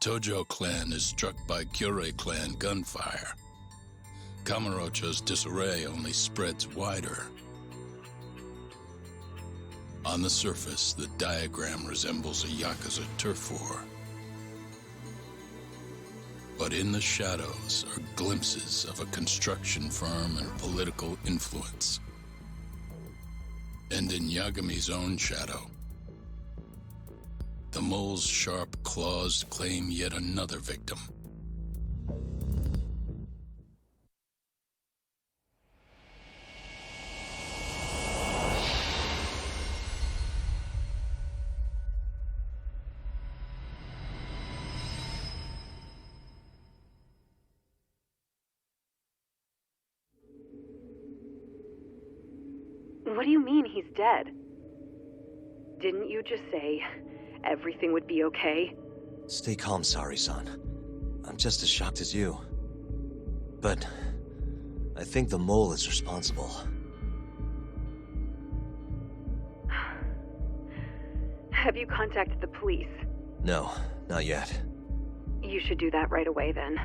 Tojo clan is struck by Kyorei clan gunfire. Kamurocho's disarray only spreads wider. On the surface, the diagram resembles a Yakuza turf war. But in the shadows are glimpses of a construction firm and political influence. And in Yagami's own shadow, the mole's sharp claws claim yet another victim. What do you mean he's dead? Didn't you just say everything would be okay? Stay calm, Sari-san. I'm just as shocked as you. But I think the mole is responsible. Have you contacted the police? No, not yet. You should do that right away then.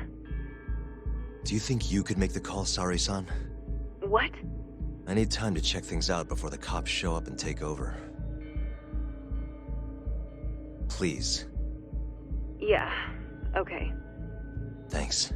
Do you think you could make the call, Sari-san? What? I need time to check things out before the cops show up and take over. Please. Yeah, okay. Thanks.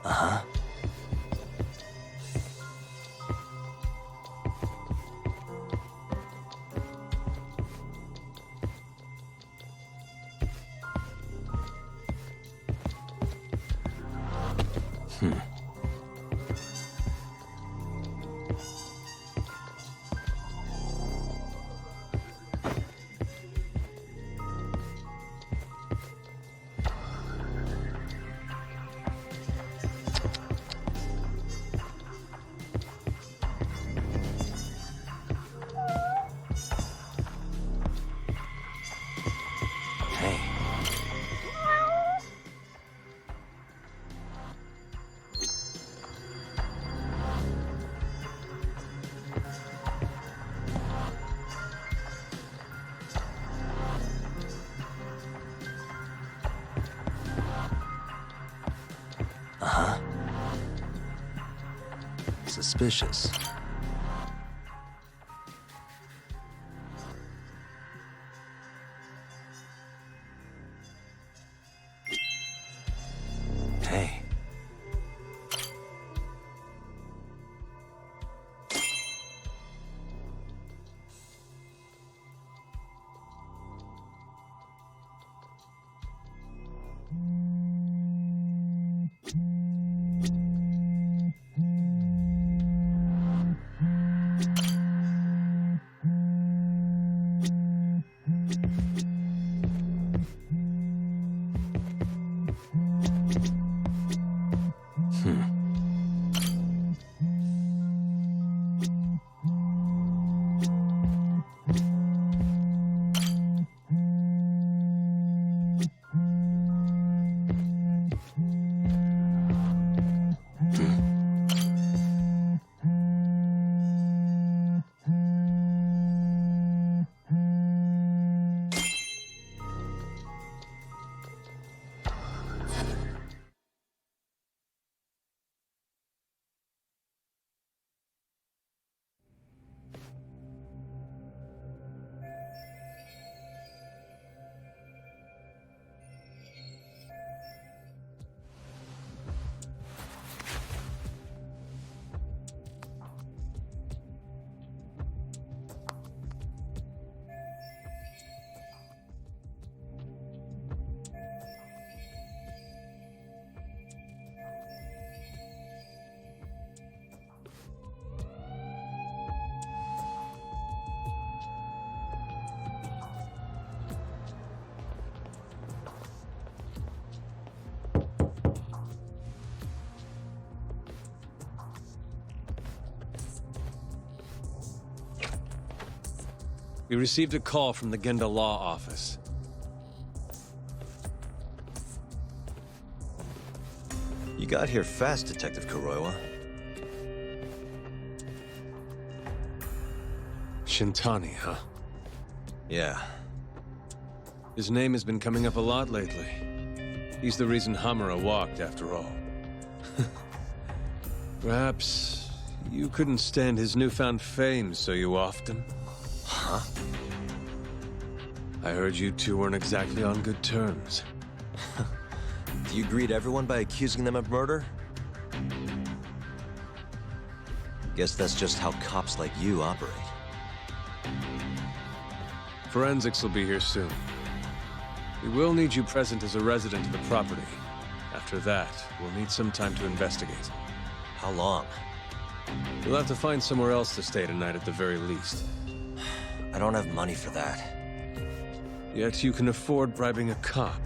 Uh-huh. Uh-huh. Suspicious. Hey. We received a call from the Genda Law Office. You got here fast, Detective Kuroiwa. Shintani, huh? Yeah. His name has been coming up a lot lately. He's the reason Hamura walked, after all. Perhaps you couldn't stand his newfound fame, so you offed him? Huh? I heard you two weren't exactly on good terms. Do you greet everyone by accusing them of murder? Guess that's just how cops like you operate. Forensics will be here soon. We will need you present as a resident of the property. After that, we'll need some time to investigate. How long? You'll have to find somewhere else to stay tonight at the very least. I don't have money for that. Yet you can afford bribing a cop.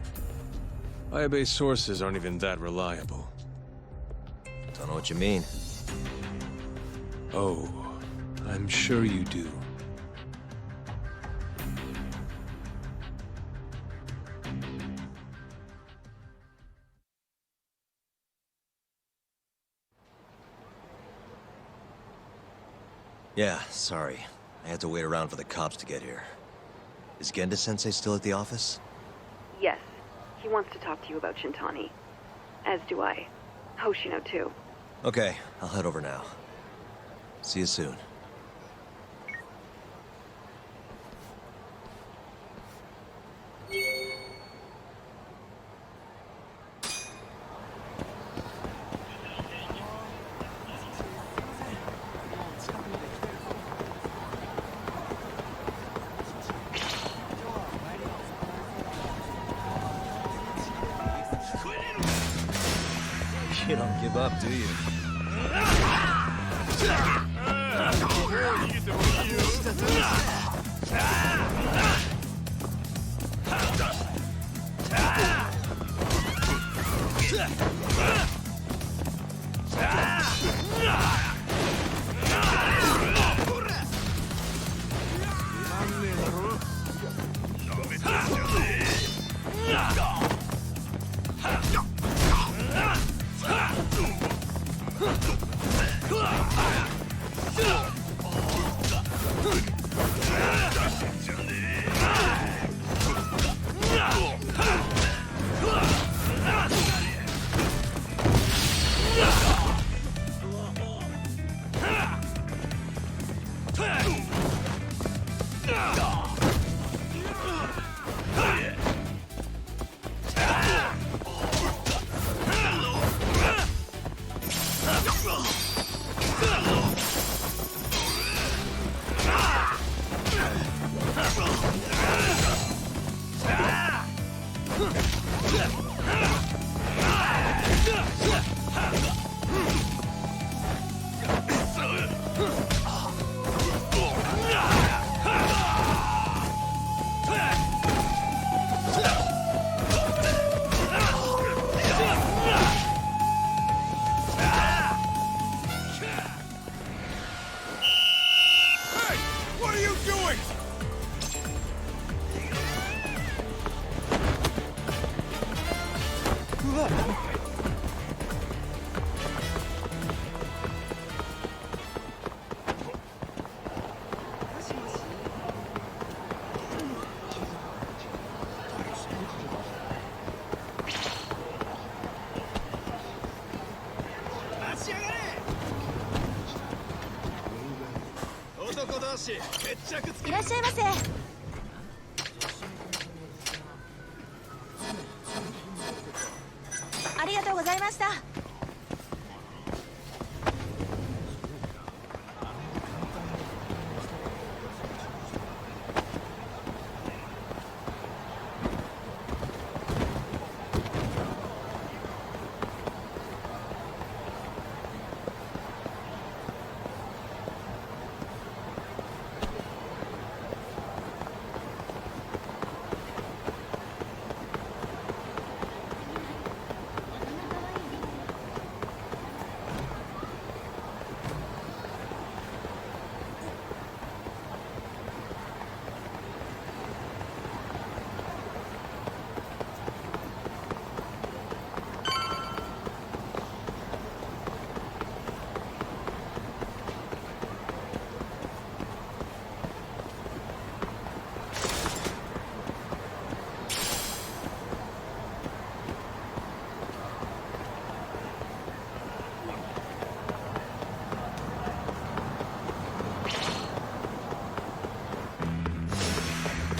Ayabe's sources aren't even that reliable. Don't know what you mean. Oh, I'm sure you do. Yeah, sorry. I had to wait around for the cops to get here. Is Genda-sensei still at the office? Yes. He wants to talk to you about Shintani. As do I. Hoshino, too. Okay, I'll head over now. See you soon. You don't give up, do you?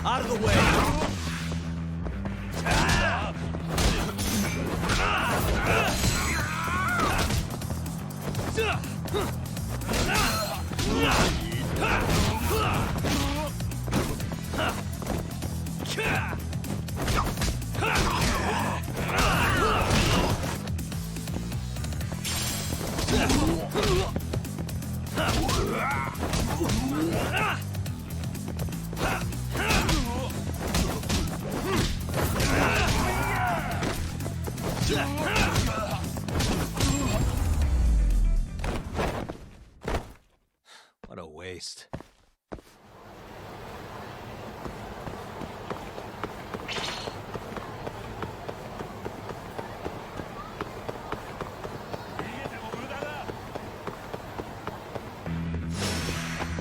Out of the way! What a waste.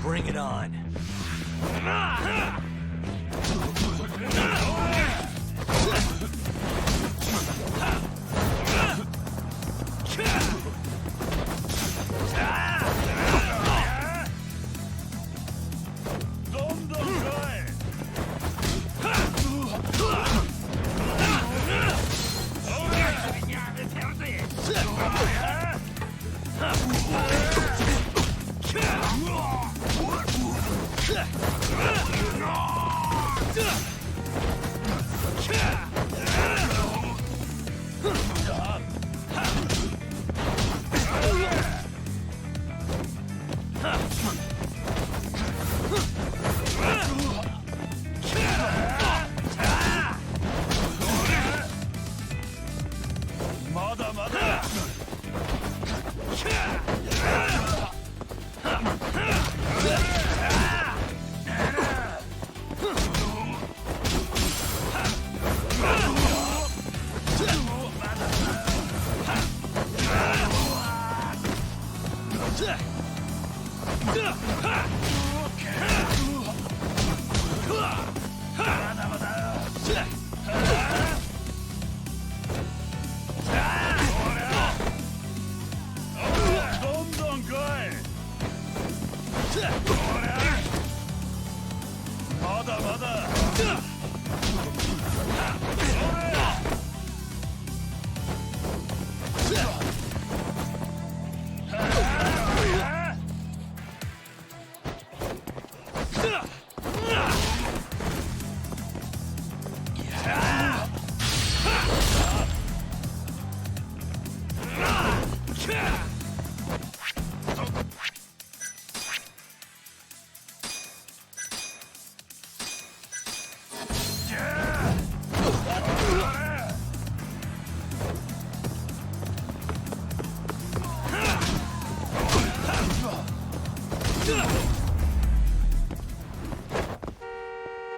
Bring it on.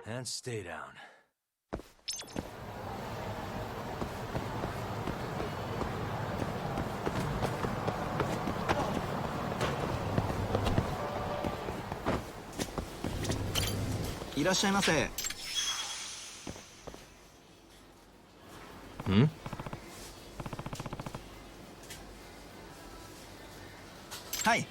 And stay down.いらっしゃいませ。ん？はい。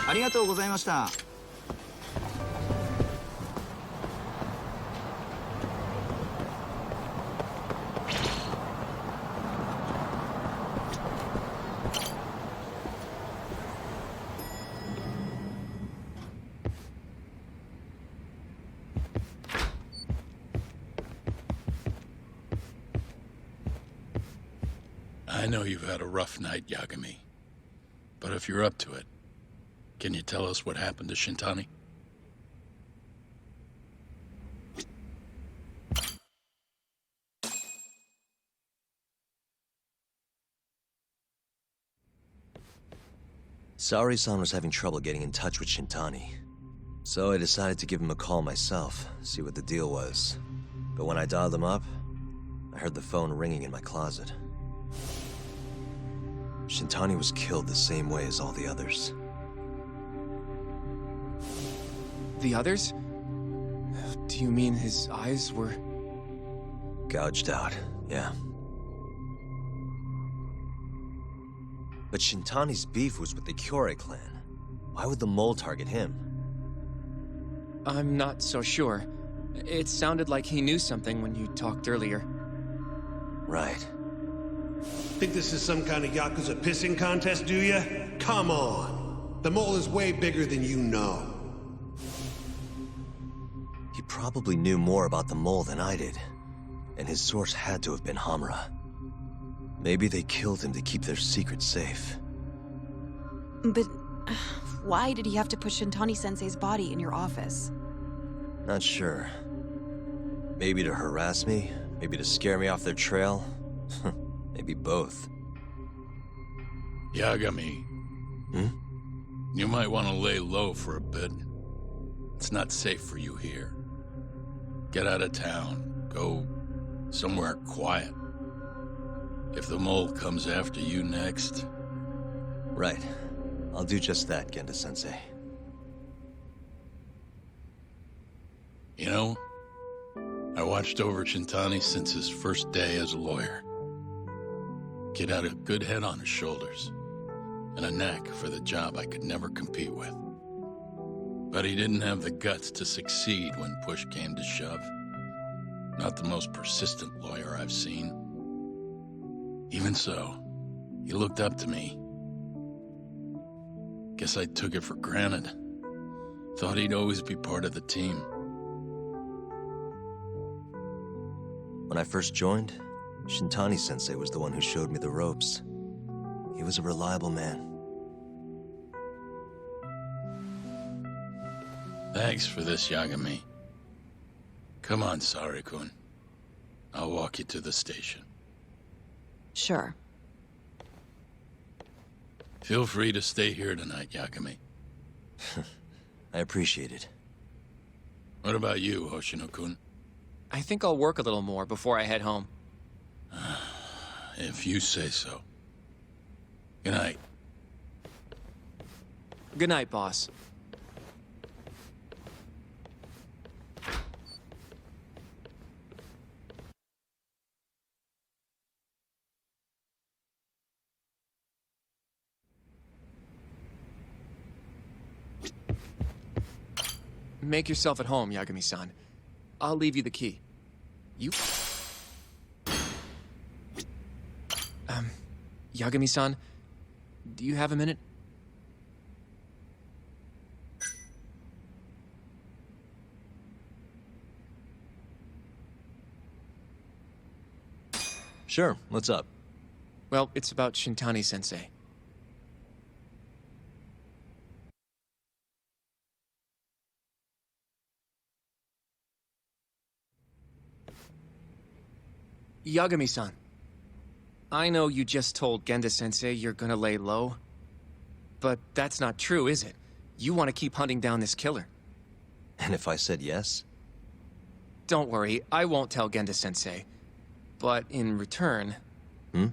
ありがとうございました。I know you've had a rough night, Yagami. But if you're up to it, can you tell us what happened to Shintani? Saori-san was having trouble getting in touch with Shintani. So I decided to give him a call myself, see what the deal was. But when I dialed him up, I heard the phone ringing in my closet. Shintani was killed the same way as all the others. The others? Do you mean his eyes were... Gouged out, yeah. But Shintani's beef was with the Kyorei clan. Why would the mole target him? I'm not so sure. It sounded like he knew something when you talked earlier. Right. Think this is some kind of Yakuza pissing contest, do ya? Come on! The mole is way bigger than you know. He probably knew more about the mole than I did. And his source had to have been Hamura. Maybe they killed him to keep their secret safe. But why did he have to put Shintani-sensei's body in your office? Not sure. Maybe to harass me, maybe to scare me off their trail. Maybe both. Yagami. Hmm? You might want to lay low for a bit. It's not safe for you here. Get out of town. Go somewhere quiet. If the mole comes after you next... Right. I'll do just that, Genda-sensei. You know, I watched over Shintani since his first day as a lawyer. Kid had a good head on his shoulders, and a knack for the job I could never compete with. But he didn't have the guts to succeed when push came to shove. Not the most persistent lawyer I've seen. Even so, he looked up to me. Guess I took it for granted. Thought he'd always be part of the team. When I first joined, Shintani-sensei was the one who showed me the ropes. He was a reliable man. Thanks for this, Yagami. Come on, Sari-kun. I'll walk you to the station. Sure. Feel free to stay here tonight, Yagami. I appreciate it. What about you, Hoshino-kun? I think I'll work a little more before I head home. If you say so. Good night. Good night, boss. Make yourself at home, Yagami-san. I'll leave you the key. You... Yagami-san, do you have a minute? Sure, what's up? Well, it's about Shintani-sensei. Yagami-san, I know you just told Genda-sensei you're gonna lay low, but that's not true, is it? You want to keep hunting down this killer. And if I said yes? Don't worry, I won't tell Genda-sensei. But in return... Hmm?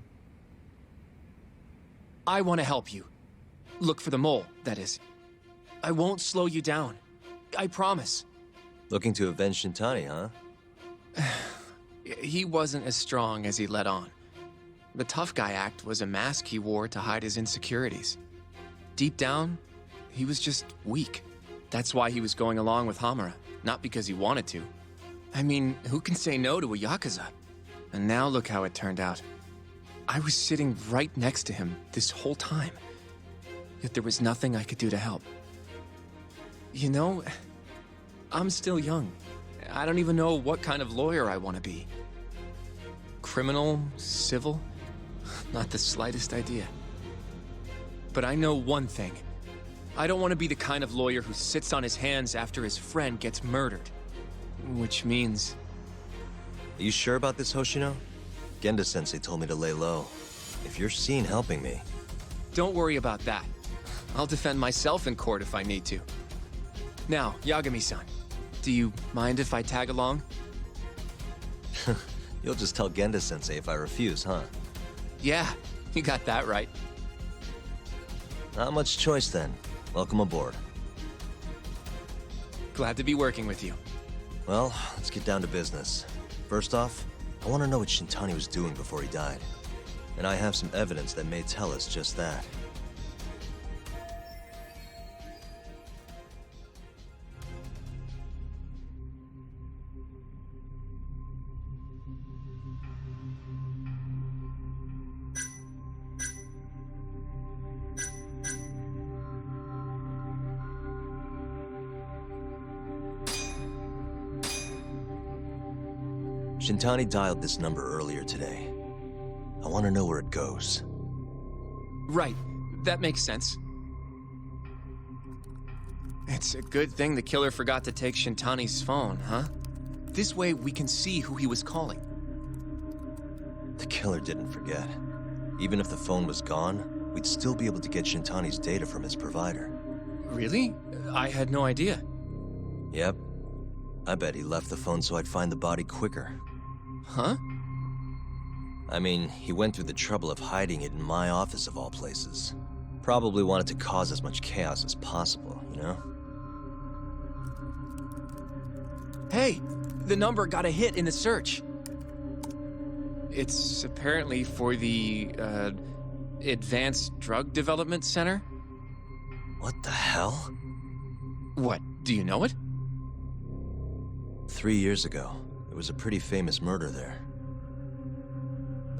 I want to help you. Look for the mole, that is. I won't slow you down. I promise. Looking to avenge Shintani, huh? He wasn't as strong as he let on. The tough guy act was a mask he wore to hide his insecurities. Deep down, he was just weak. That's why he was going along with Hamura, not because he wanted to. I mean, who can say no to a Yakuza? And now look how it turned out. I was sitting right next to him this whole time. Yet there was nothing I could do to help. You know, I'm still young. I don't even know what kind of lawyer I want to be. Criminal? Civil? Not the slightest idea. But I know one thing. I don't want to be the kind of lawyer who sits on his hands after his friend gets murdered. Which means... Are you sure about this, Hoshino? Genda-sensei told me to lay low. If you're seen helping me... Don't worry about that. I'll defend myself in court if I need to. Now, Yagami-san, do you mind if I tag along? You'll just tell Genda-sensei if I refuse, huh? Yeah, you got that right. Not much choice then. Welcome aboard. Glad to be working with you. Well, let's get down to business. First off, I want to know what Shintani was doing before he died. And I have some evidence that may tell us just that. Shintani dialed this number earlier today. I want to know where it goes. Right. That makes sense. It's a good thing the killer forgot to take Shintani's phone, huh? This way we can see who he was calling. The killer didn't forget. Even if the phone was gone, we'd still be able to get Shintani's data from his provider. Really? I had no idea. Yep. I bet he left the phone so I'd find the body quicker. Huh? I mean, he went through the trouble of hiding it in my office of all places. Probably wanted to cause as much chaos as possible, you know? Hey! The number got a hit in the search. It's apparently for the, Advanced Drug Development Center? What the hell? What, do you know it? 3 years ago, there was a pretty famous murder there.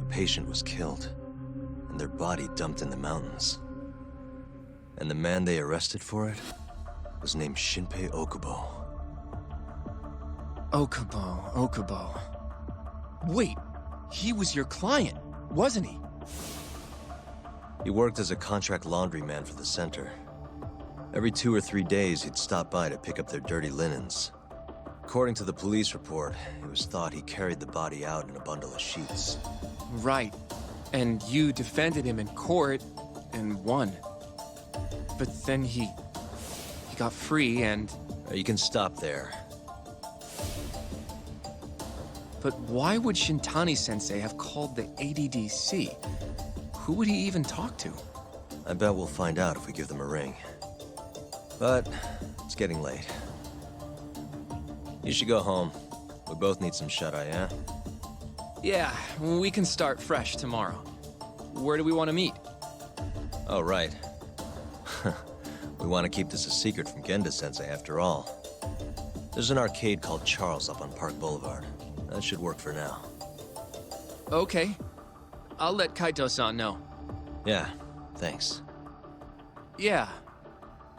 A patient was killed, and their body dumped in the mountains. And the man they arrested for it was named Shinpei Okubo. Okubo. Wait, he was your client, wasn't he? He worked as a contract laundryman for the center. Every 2 or 3 days, he'd stop by to pick up their dirty linens. According to the police report, it was thought he carried the body out in a bundle of sheets. Right. And you defended him in court and won. But then he got free and... You can stop there. But why would Shintani-sensei have called the ADDC? Who would he even talk to? I bet we'll find out if we give them a ring. But it's getting late. You should go home. We both need some shut-eye, yeah? Yeah, we can start fresh tomorrow. Where do we want to meet? Oh, right. We want to keep this a secret from Genda-sensei after all. There's an arcade called Charles up on Park Boulevard. That should work for now. Okay. I'll let Kaito-san know. Yeah, thanks. Yeah.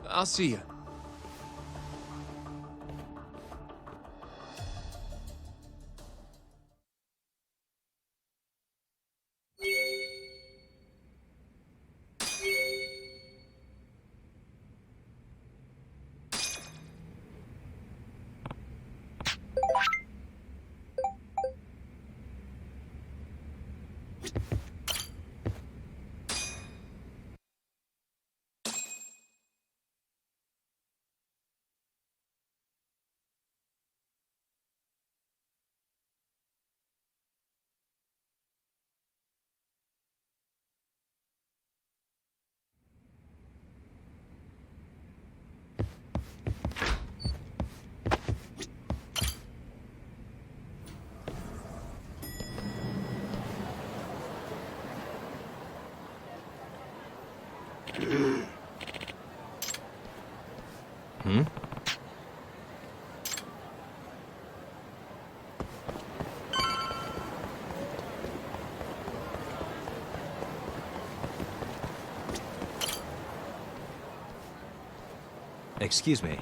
I'll see you. Excuse me.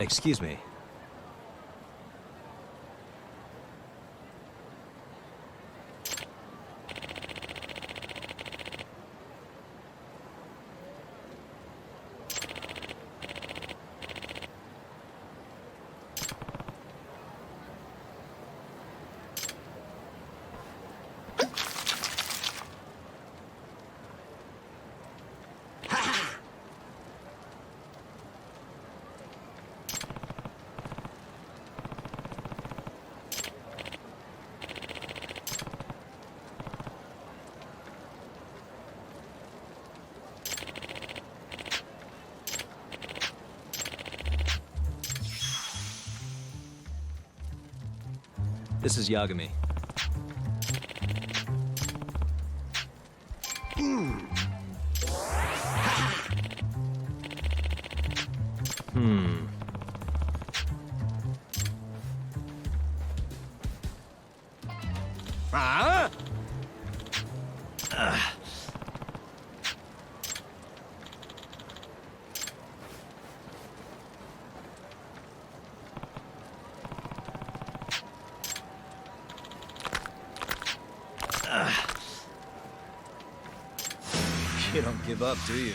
Excuse me. This is Yagami. You don't give up, do you?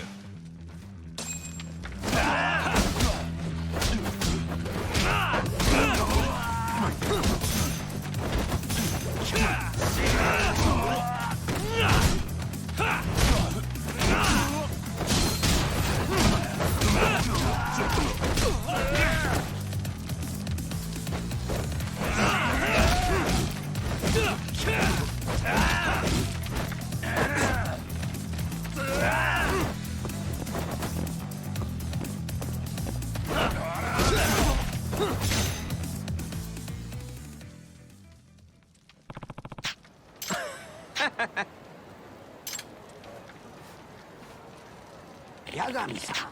Yagami-san.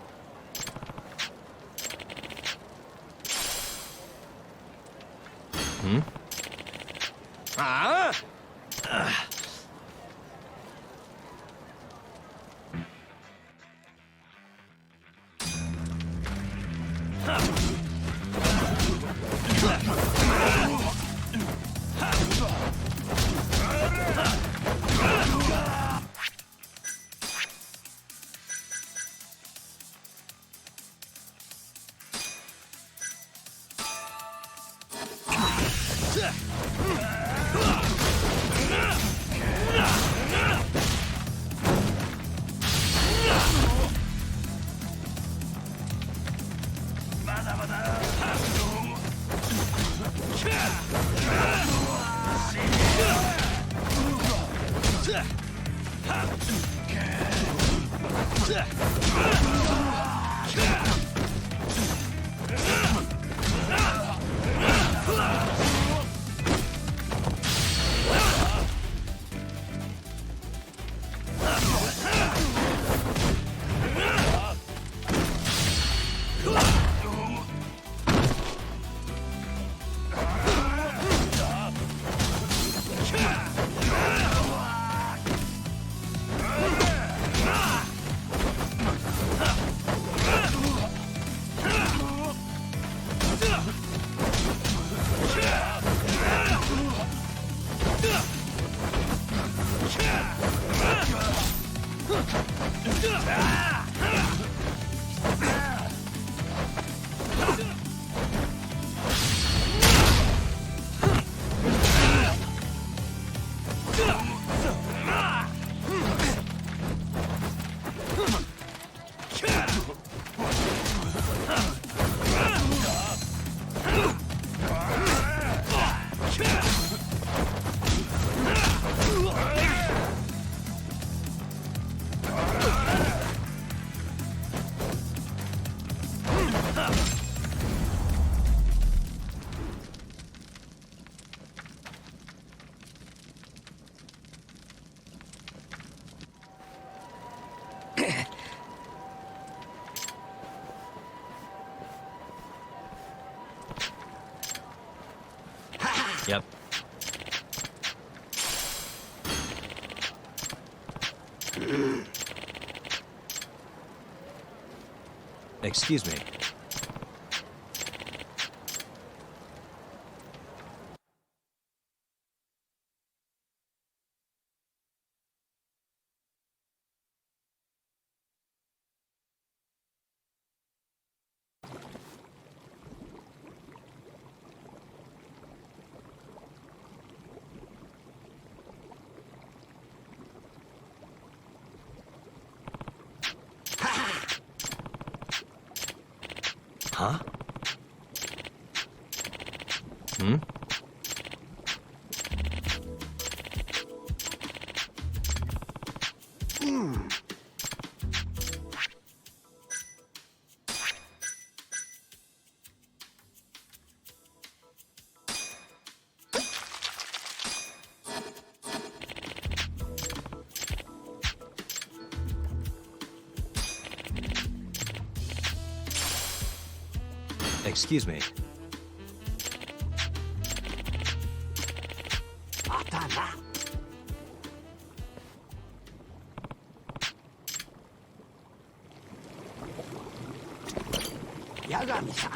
Yep. Excuse me. Excuse me. Yagami-san.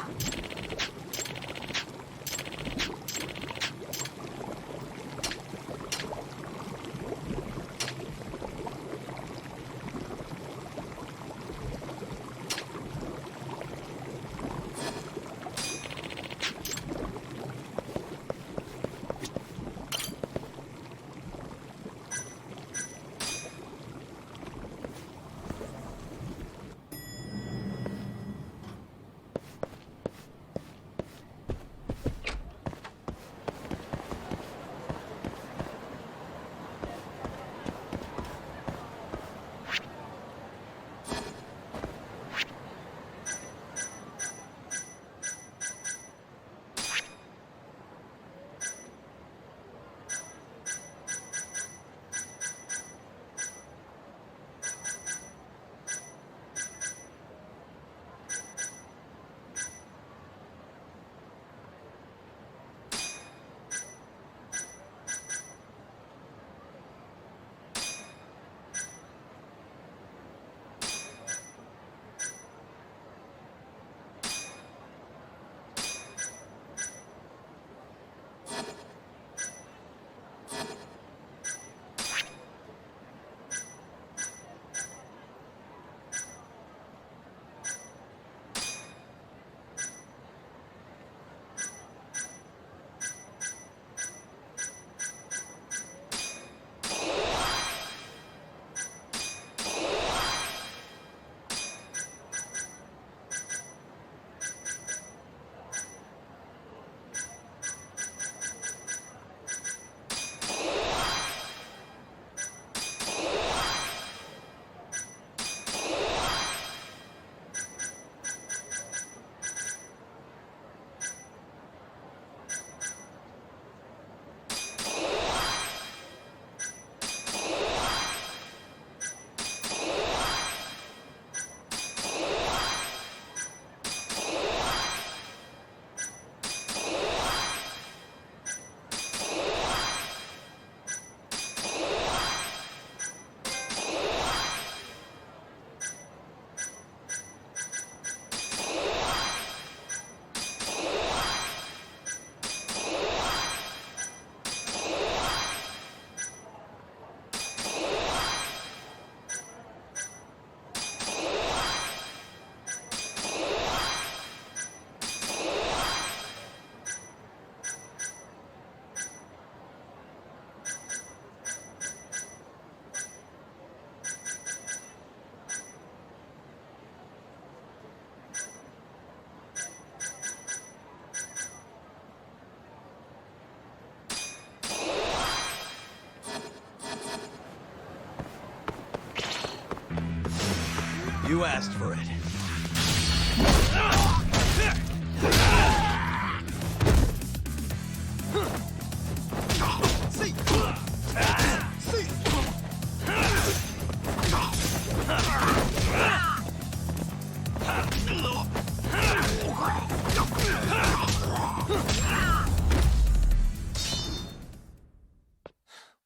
You asked for it.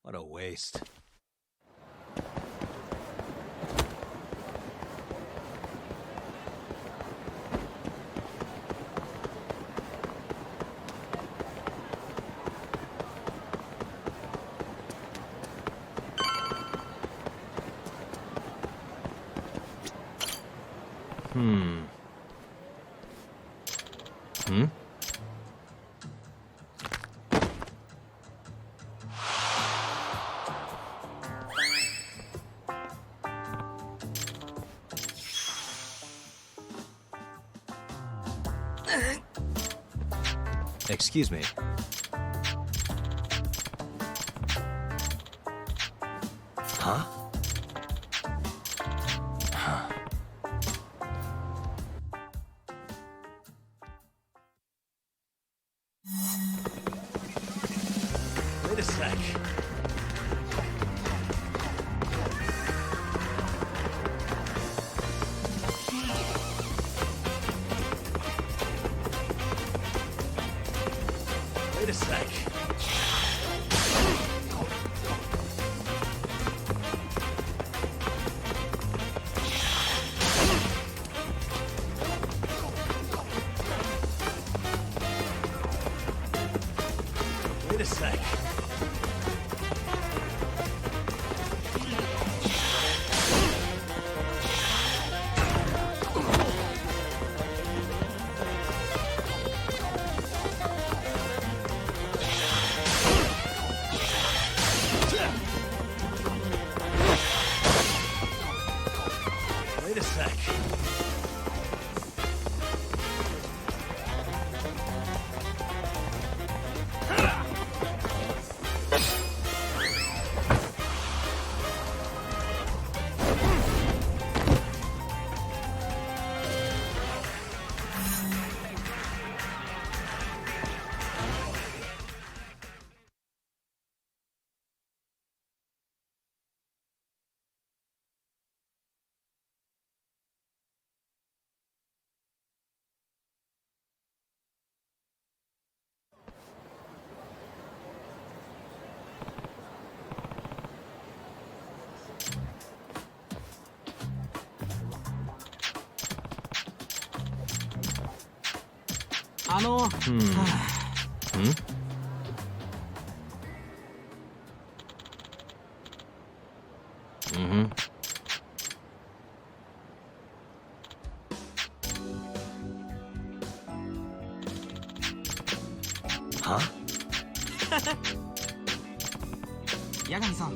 What a waste. Excuse me. Huh? Wait a sec. Wait a sec. Wait a sec. Wait a sec. Huh? 八神さん。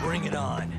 Bring it on.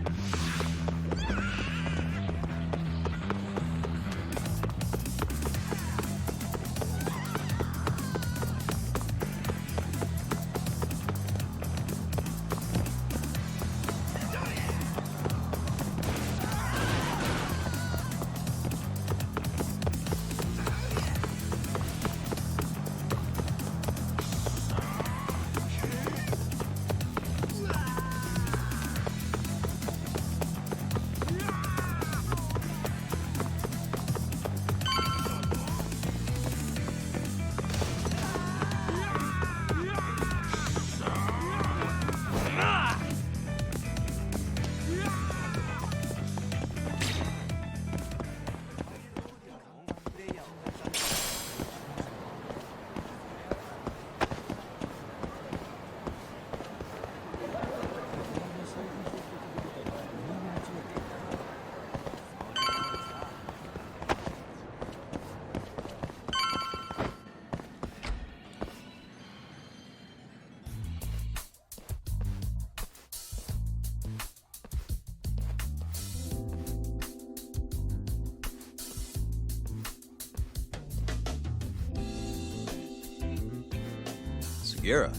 Sugira.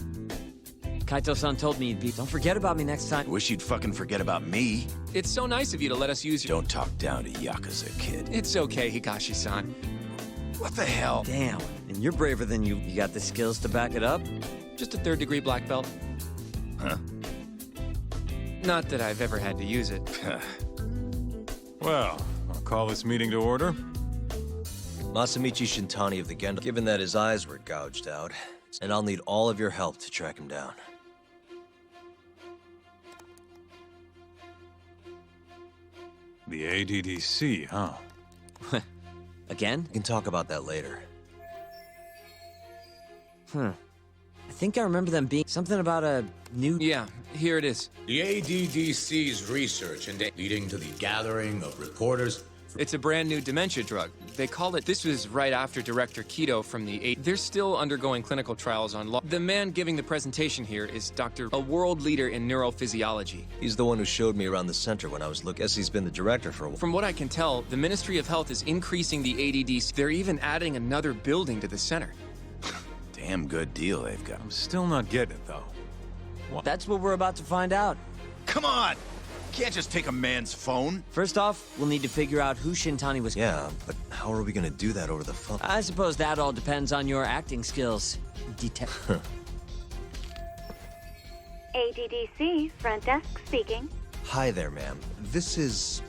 Kaito-san told me you'd be. Don't forget about me next time. Wish you'd fucking forget about me. It's so nice of you to let us use your... Don't talk down to Yakuza, kid. It's okay, Higashi-san. What the hell? Damn. And you're braver than you. You got the skills to back it up? Just a third-degree black belt. Huh? Not that I've ever had to use it. Well, I'll call this meeting to order. Masamichi Shintani of the Gendo, given that his eyes were gouged out, and I'll need all of your help to track him down. The ADDC, huh? Again? We can talk about that later. I think I remember them being something about a new... Yeah, here it is. The ADDC's research leading to the gathering of reporters. It's a brand new dementia drug. They call it... This was right after Director Keto from the... They're still undergoing clinical trials on... The man giving the presentation here is a world leader in neurophysiology. He's the one who showed me around the center when I was looking. Guess he's been the director for a while. From what I can tell, the Ministry of Health is increasing the ADDC. They're even adding another building to the center. Damn good deal they've got. I'm still not getting it, though. What? That's what we're about to find out. Come on! Can't just take a man's phone. First off, we'll need to figure out who Shintani was... Yeah, but how are we gonna do that over the phone? I suppose that all depends on your acting skills. ADDC, front desk speaking. Hi there, ma'am. This is...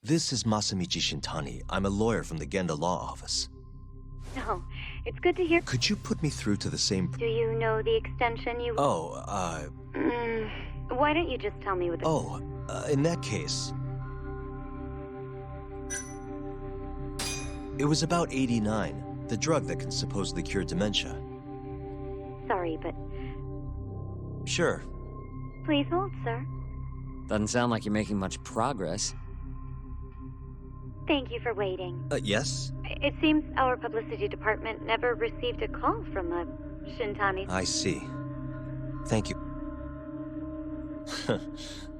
This is Masamichi Shintani. I'm a lawyer from the Genda Law Office. Oh, it's good to hear. Could you put me through to the same... Do you know the extension you... Oh, why don't you just tell me what the... Oh, in that case... It was about 89, the drug that can supposedly cure dementia. Sorry, but... Sure. Please hold, sir. Doesn't sound like you're making much progress. Thank you for waiting. Yes? It seems our publicity department never received a call from a Shintani. I see. Thank you.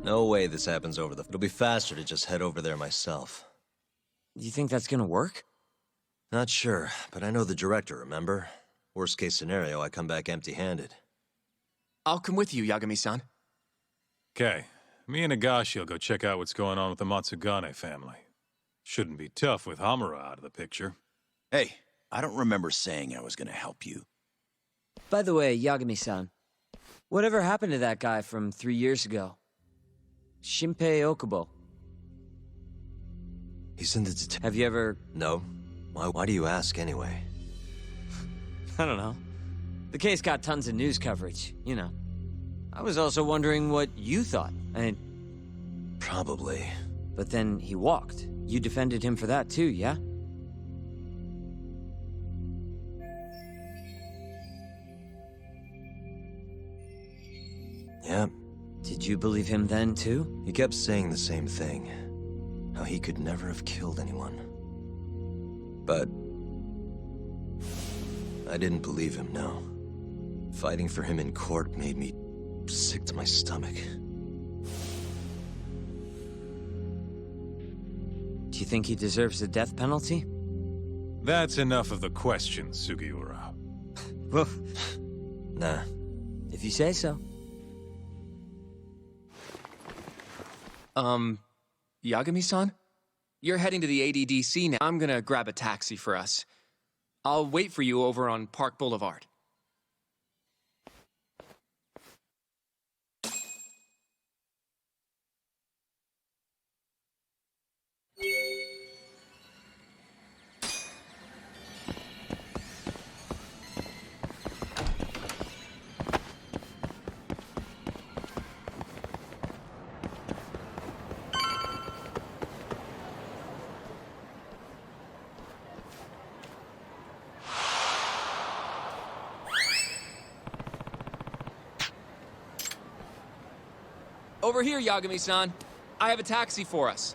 No way this happens over the... It'll be faster to just head over there myself. You think that's gonna work? Not sure, but I know the director, remember? Worst case scenario, I come back empty-handed. I'll come with you, Yagami-san. Okay, me and Nagashi will go check out what's going on with the Matsugane family. Shouldn't be tough with Hamura out of the picture. Hey, I don't remember saying I was gonna help you. By the way, Yagami-san, whatever happened to that guy from 3 years ago? Shinpei Okubo. He's in the Have you ever... No. Why do you ask, anyway? I don't know. The case got tons of news coverage, you know. I was also wondering what you thought. Probably. But then he walked. You defended him for that too, yeah? Yeah. Did you believe him then too? He kept saying the same thing. How he could never have killed anyone. But... I didn't believe him, no. Fighting for him in court made me sick to my stomach. Do you think he deserves the death penalty? That's enough of the questions, Sugiura. Nah. If you say so. Yagami-san? You're heading to the ADDC now. I'm gonna grab a taxi for us. I'll wait for you over on Park Boulevard. Over here, Yagami-san. I have a taxi for us.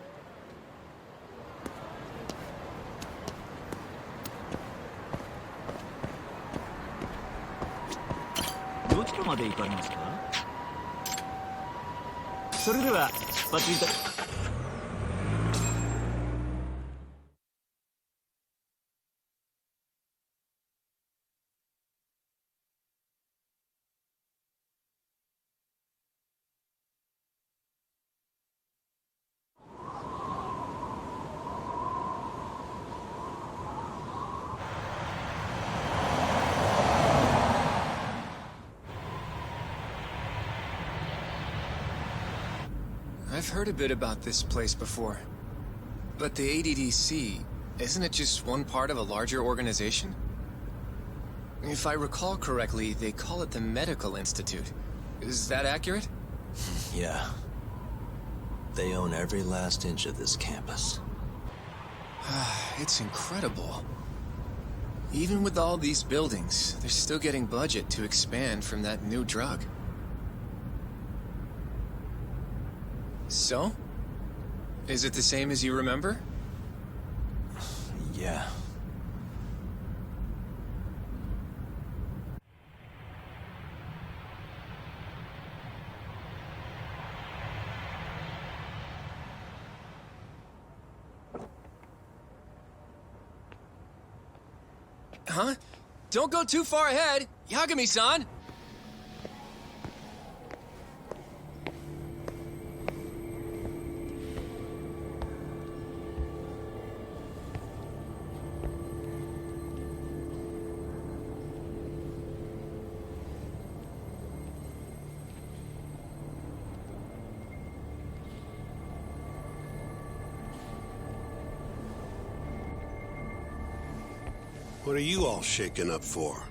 I've heard a bit about this place before, but the ADDC, Isn't it just one part of a larger organization? If I recall correctly, they call it the Medical Institute. Is that accurate? Yeah. They own every last inch of this campus. It's incredible. Even with all these buildings, they're still getting budget to expand from that new drug. So? Is it the same as you remember? Yeah. Huh? Don't go too far ahead! Yagami-san! What are you all shaken up for?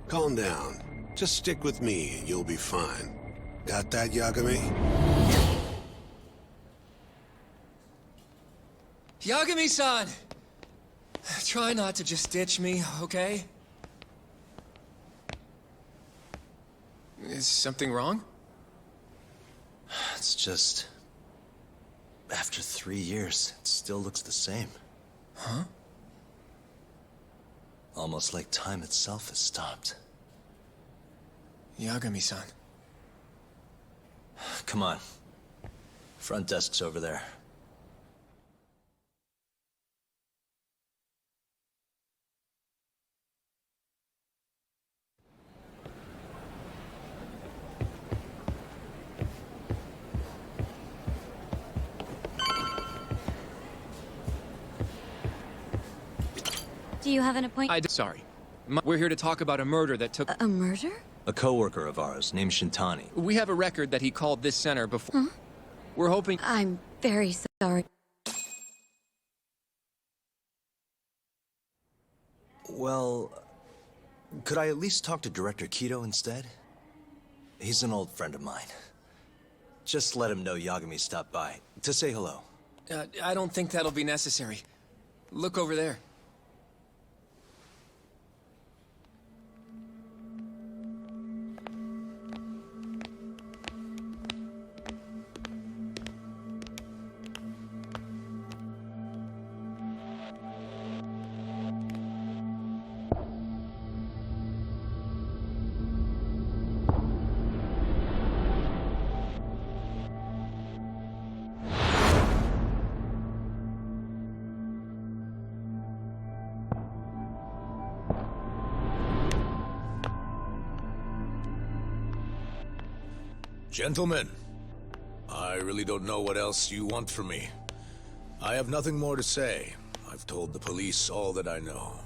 Calm down. Just stick with me and you'll be fine. Got that, Yagami? Yagami-san! Try not to just ditch me, okay? Is something wrong? It's just... After 3 years, it still looks the same. Huh? Almost like time itself has stopped. Yagami-san. Come on. Front desk's over there. Do you have an appointment? Sorry. We're here to talk about a murder that took... A murder? A coworker of ours named Shintani. We have a record that he called this center before. Huh? We're hoping... I'm very sorry. Well, could I at least talk to Director Kido instead? He's an old friend of mine. Just let him know Yagami stopped by, to say hello. I don't think that'll be necessary. Look over there. Gentlemen, I really don't know what else you want from me. I have nothing more to say. I've told the police all that I know.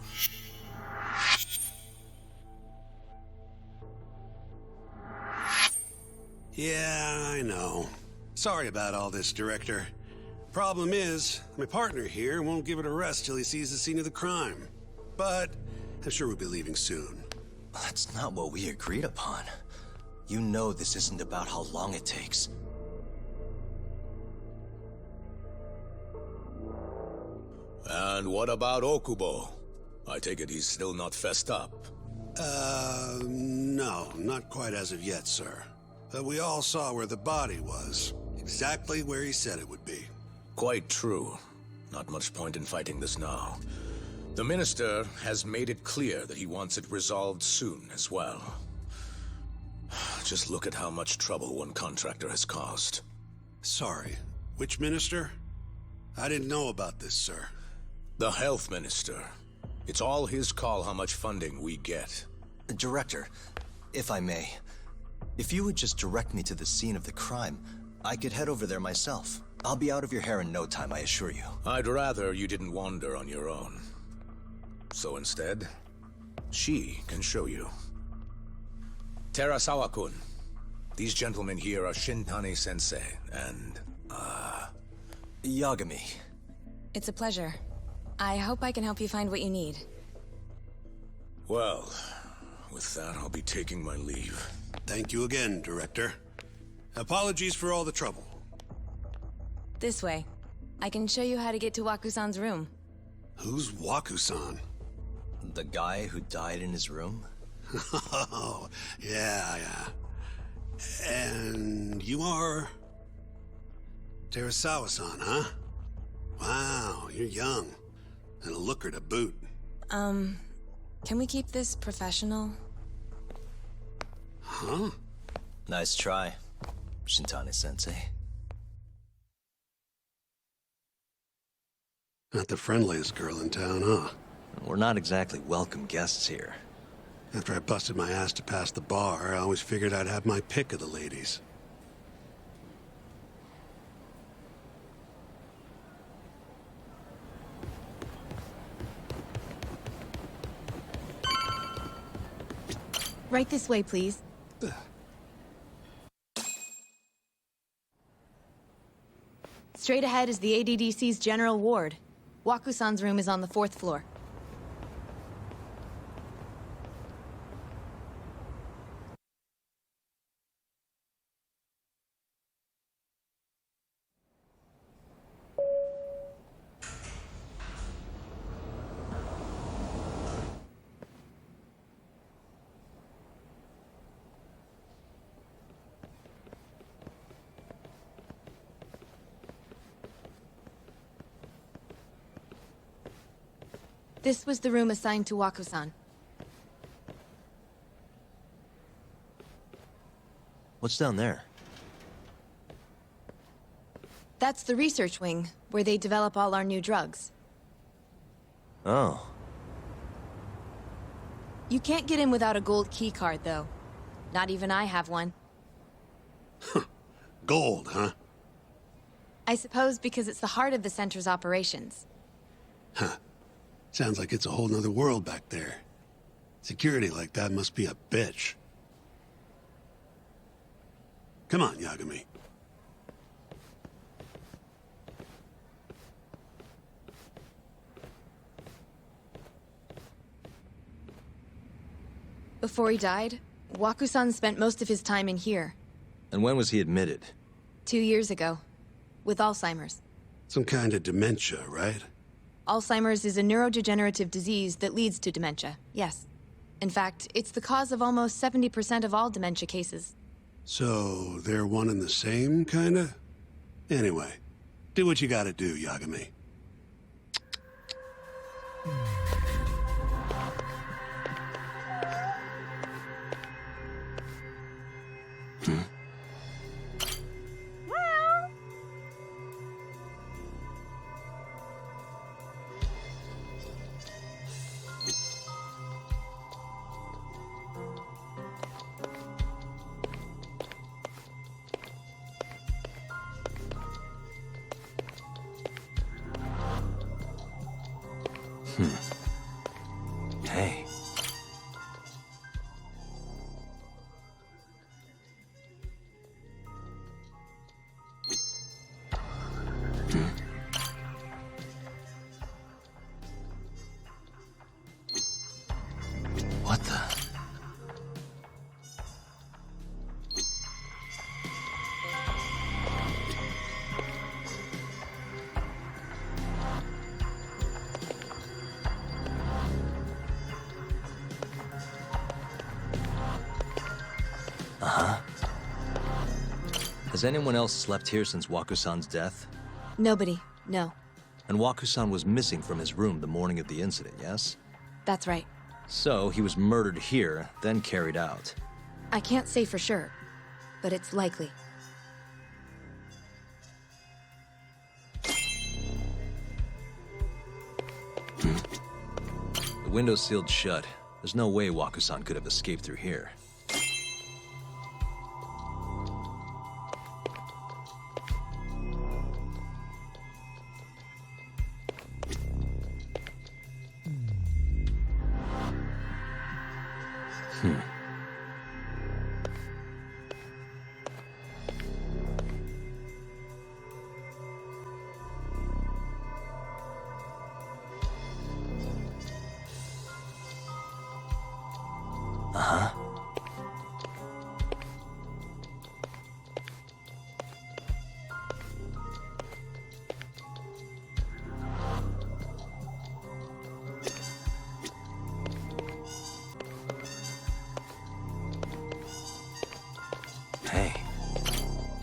Yeah, I know. Sorry about all this, Director. Problem is, my partner here won't give it a rest till he sees the scene of the crime. But I'm sure we'll be leaving soon. That's not what we agreed upon. You know this isn't about how long it takes. And what about Okubo? I take it he's still not fessed up. No, not quite as of yet, sir. But we all saw where the body was. Exactly where he said it would be. Quite true. Not much point in fighting this now. The Minister has made it clear that he wants it resolved soon as well. Just look at how much trouble one contractor has caused. Sorry, which minister? I didn't know about this, sir. The Health Minister. It's all his call how much funding we get. Director, if I may, if you would just direct me to the scene of the crime, I could head over there myself. I'll be out of your hair in no time, I assure you. I'd rather you didn't wander on your own. So instead, she can show you. Terasawa-kun, these gentlemen here are Shintani-sensei and, Yagami. It's a pleasure. I hope I can help you find what you need. Well, with that, I'll be taking my leave. Thank you again, Director. Apologies for all the trouble. This way. I can show you how to get to Waku-san's room. Who's Waku-san? The guy who died in his room? Oh, yeah. And you are... Terasawa-san, huh? Wow, you're young. And a looker to boot. Can we keep this professional? Huh? Nice try, Shintani-sensei. Not the friendliest girl in town, huh? We're not exactly welcome guests here. After I busted my ass to pass the bar, I always figured I'd have my pick of the ladies. Right this way, please. Straight ahead is the ADDC's general ward. Waku-san's room is on the 4th floor. This was the room assigned to Waku-san. What's down there? That's the research wing, where they develop all our new drugs. Oh. You can't get in without a gold key card, though. Not even I have one. Gold, huh? I suppose because it's the heart of the center's operations. Huh. Sounds like it's a whole nother world back there. Security like that must be a bitch. Come on, Yagami. Before he died, Waku-san spent most of his time in here. And when was he admitted? 2 years ago. With Alzheimer's. Some kind of dementia, right? Alzheimer's is a neurodegenerative disease that leads to dementia, yes. In fact, it's the cause of almost 70% of all dementia cases. So, they're one and the same, kinda? Anyway, do what you gotta do, Yagami. Hey. What the? Has anyone else slept here since Waku-san's death? Nobody, no. And Waku-san was missing from his room the morning of the incident, yes? That's right. So, he was murdered here, then carried out. I can't say for sure, but it's likely. The window's sealed shut. There's no way Waku-san could have escaped through here.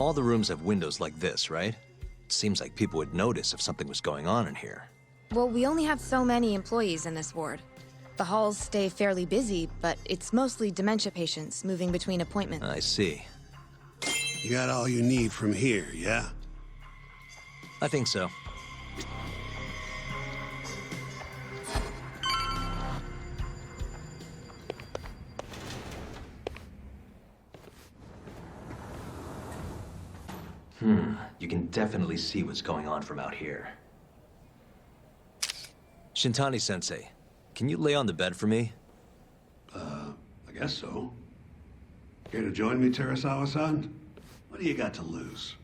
All the rooms have windows like this, right? It seems like people would notice if something was going on in here. Well, we only have so many employees in this ward. The halls stay fairly busy, but it's mostly dementia patients moving between appointments. I see. You got all you need from here, yeah? I think so. You can definitely see what's going on from out here. Shintani-sensei, can you lay on the bed for me? I guess so. Care to join me, Terasawa-san? What do you got to lose?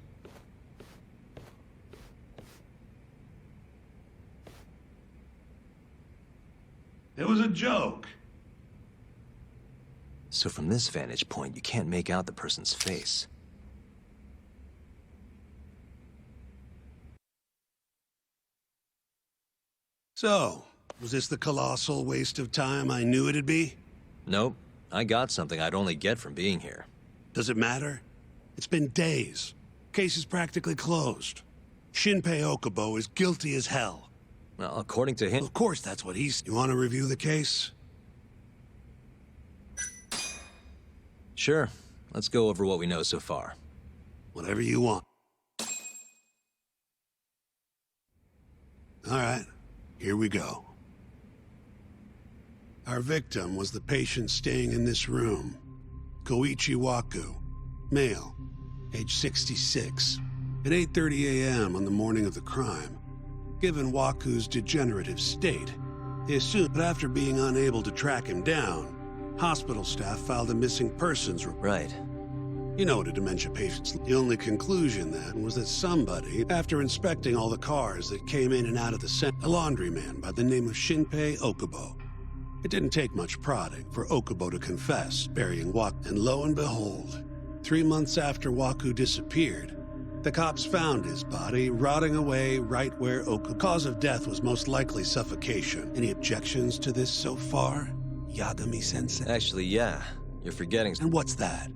It was a joke. So from this vantage point, you can't make out the person's face. So, was this the colossal waste of time I knew it'd be? Nope. I got something I'd only get from being here. Does it matter? It's been days. Case is practically closed. Shinpei Okubo is guilty as hell. Well, according to him... Well, of course that's what he's... You want to review the case? Sure. Let's go over what we know so far. Whatever you want. All right. Here we go. Our victim was the patient staying in this room. Koichi Waku, male, age 66. At 8:30 a.m. on the morning of the crime, given Waku's degenerative state, they assumed that after being unable to track him down, hospital staff filed a missing persons report. Right. You know what a dementia patient's... The only conclusion then was that somebody, after inspecting all the cars that came in and out of the center, a laundryman by the name of Shinpei Okubo. It didn't take much prodding for Okubo to confess, burying Waku. And lo and behold, 3 months after Waku disappeared, the cops found his body rotting away right where Okubo... Cause of death was most likely suffocation. Any objections to this so far, Yagami-sensei? Actually, yeah. You're forgetting... And what's that?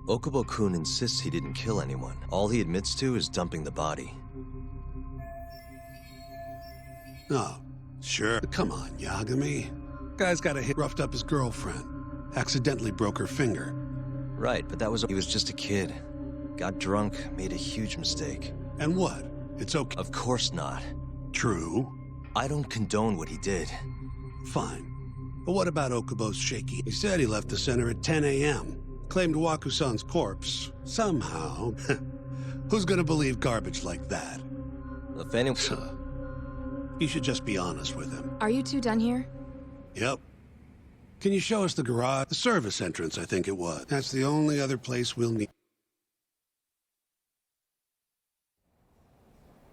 Okubo-kun insists he didn't kill anyone. All he admits to is dumping the body. Oh, sure. Come on, Yagami. Guy's got a hit, roughed up his girlfriend. Accidentally broke her finger. Right, but that was... He was just a kid. Got drunk, made a huge mistake. And what? It's okay. Of course not. True. I don't condone what he did. Fine. But what about Okubo's shaky? He said he left the center at 10 a.m. Claimed Waku-san's corpse. Somehow. Who's gonna believe garbage like that? If anyone... You should just be honest with him. Are you two done here? Yep. Can you show us the garage? The service entrance, I think it was. That's the only other place we'll need.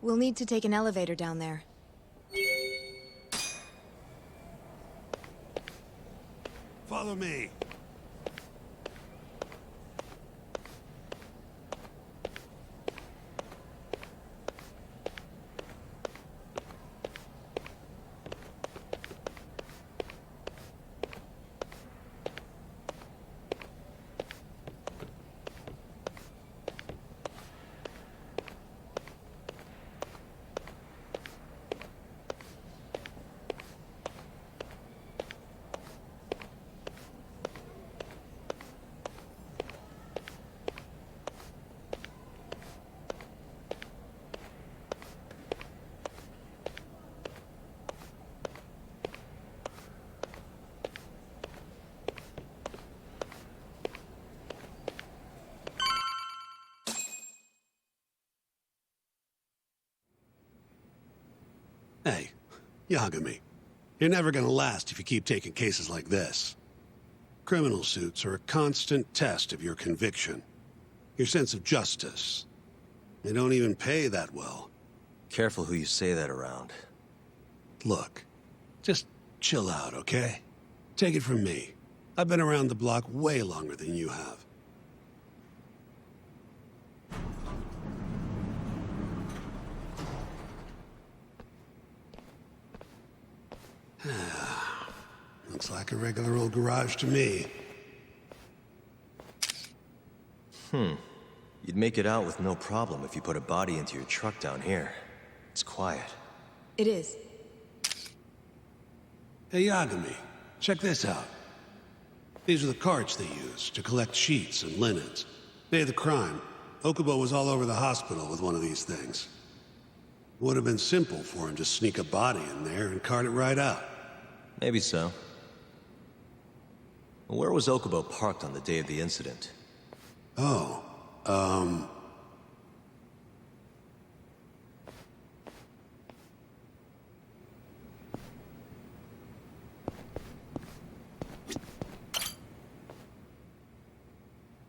We'll need to take an elevator down there. Follow me. Hey, Yagami, you're never gonna last if you keep taking cases like this. Criminal suits are a constant test of your conviction, your sense of justice. They don't even pay that well. Careful who you say that around. Look, just chill out, okay? Take it from me. I've been around the block way longer than you have. Looks like a regular old garage to me. You'd make it out with no problem if you put a body into your truck down here. It's quiet. It is. Hey, Yagami, check this out. These are the carts they use to collect sheets and linens. Day of the crime, Okubo was all over the hospital with one of these things. Would have been simple for him to sneak a body in there and cart it right out. Maybe so. Where was Okubo parked on the day of the incident? Oh,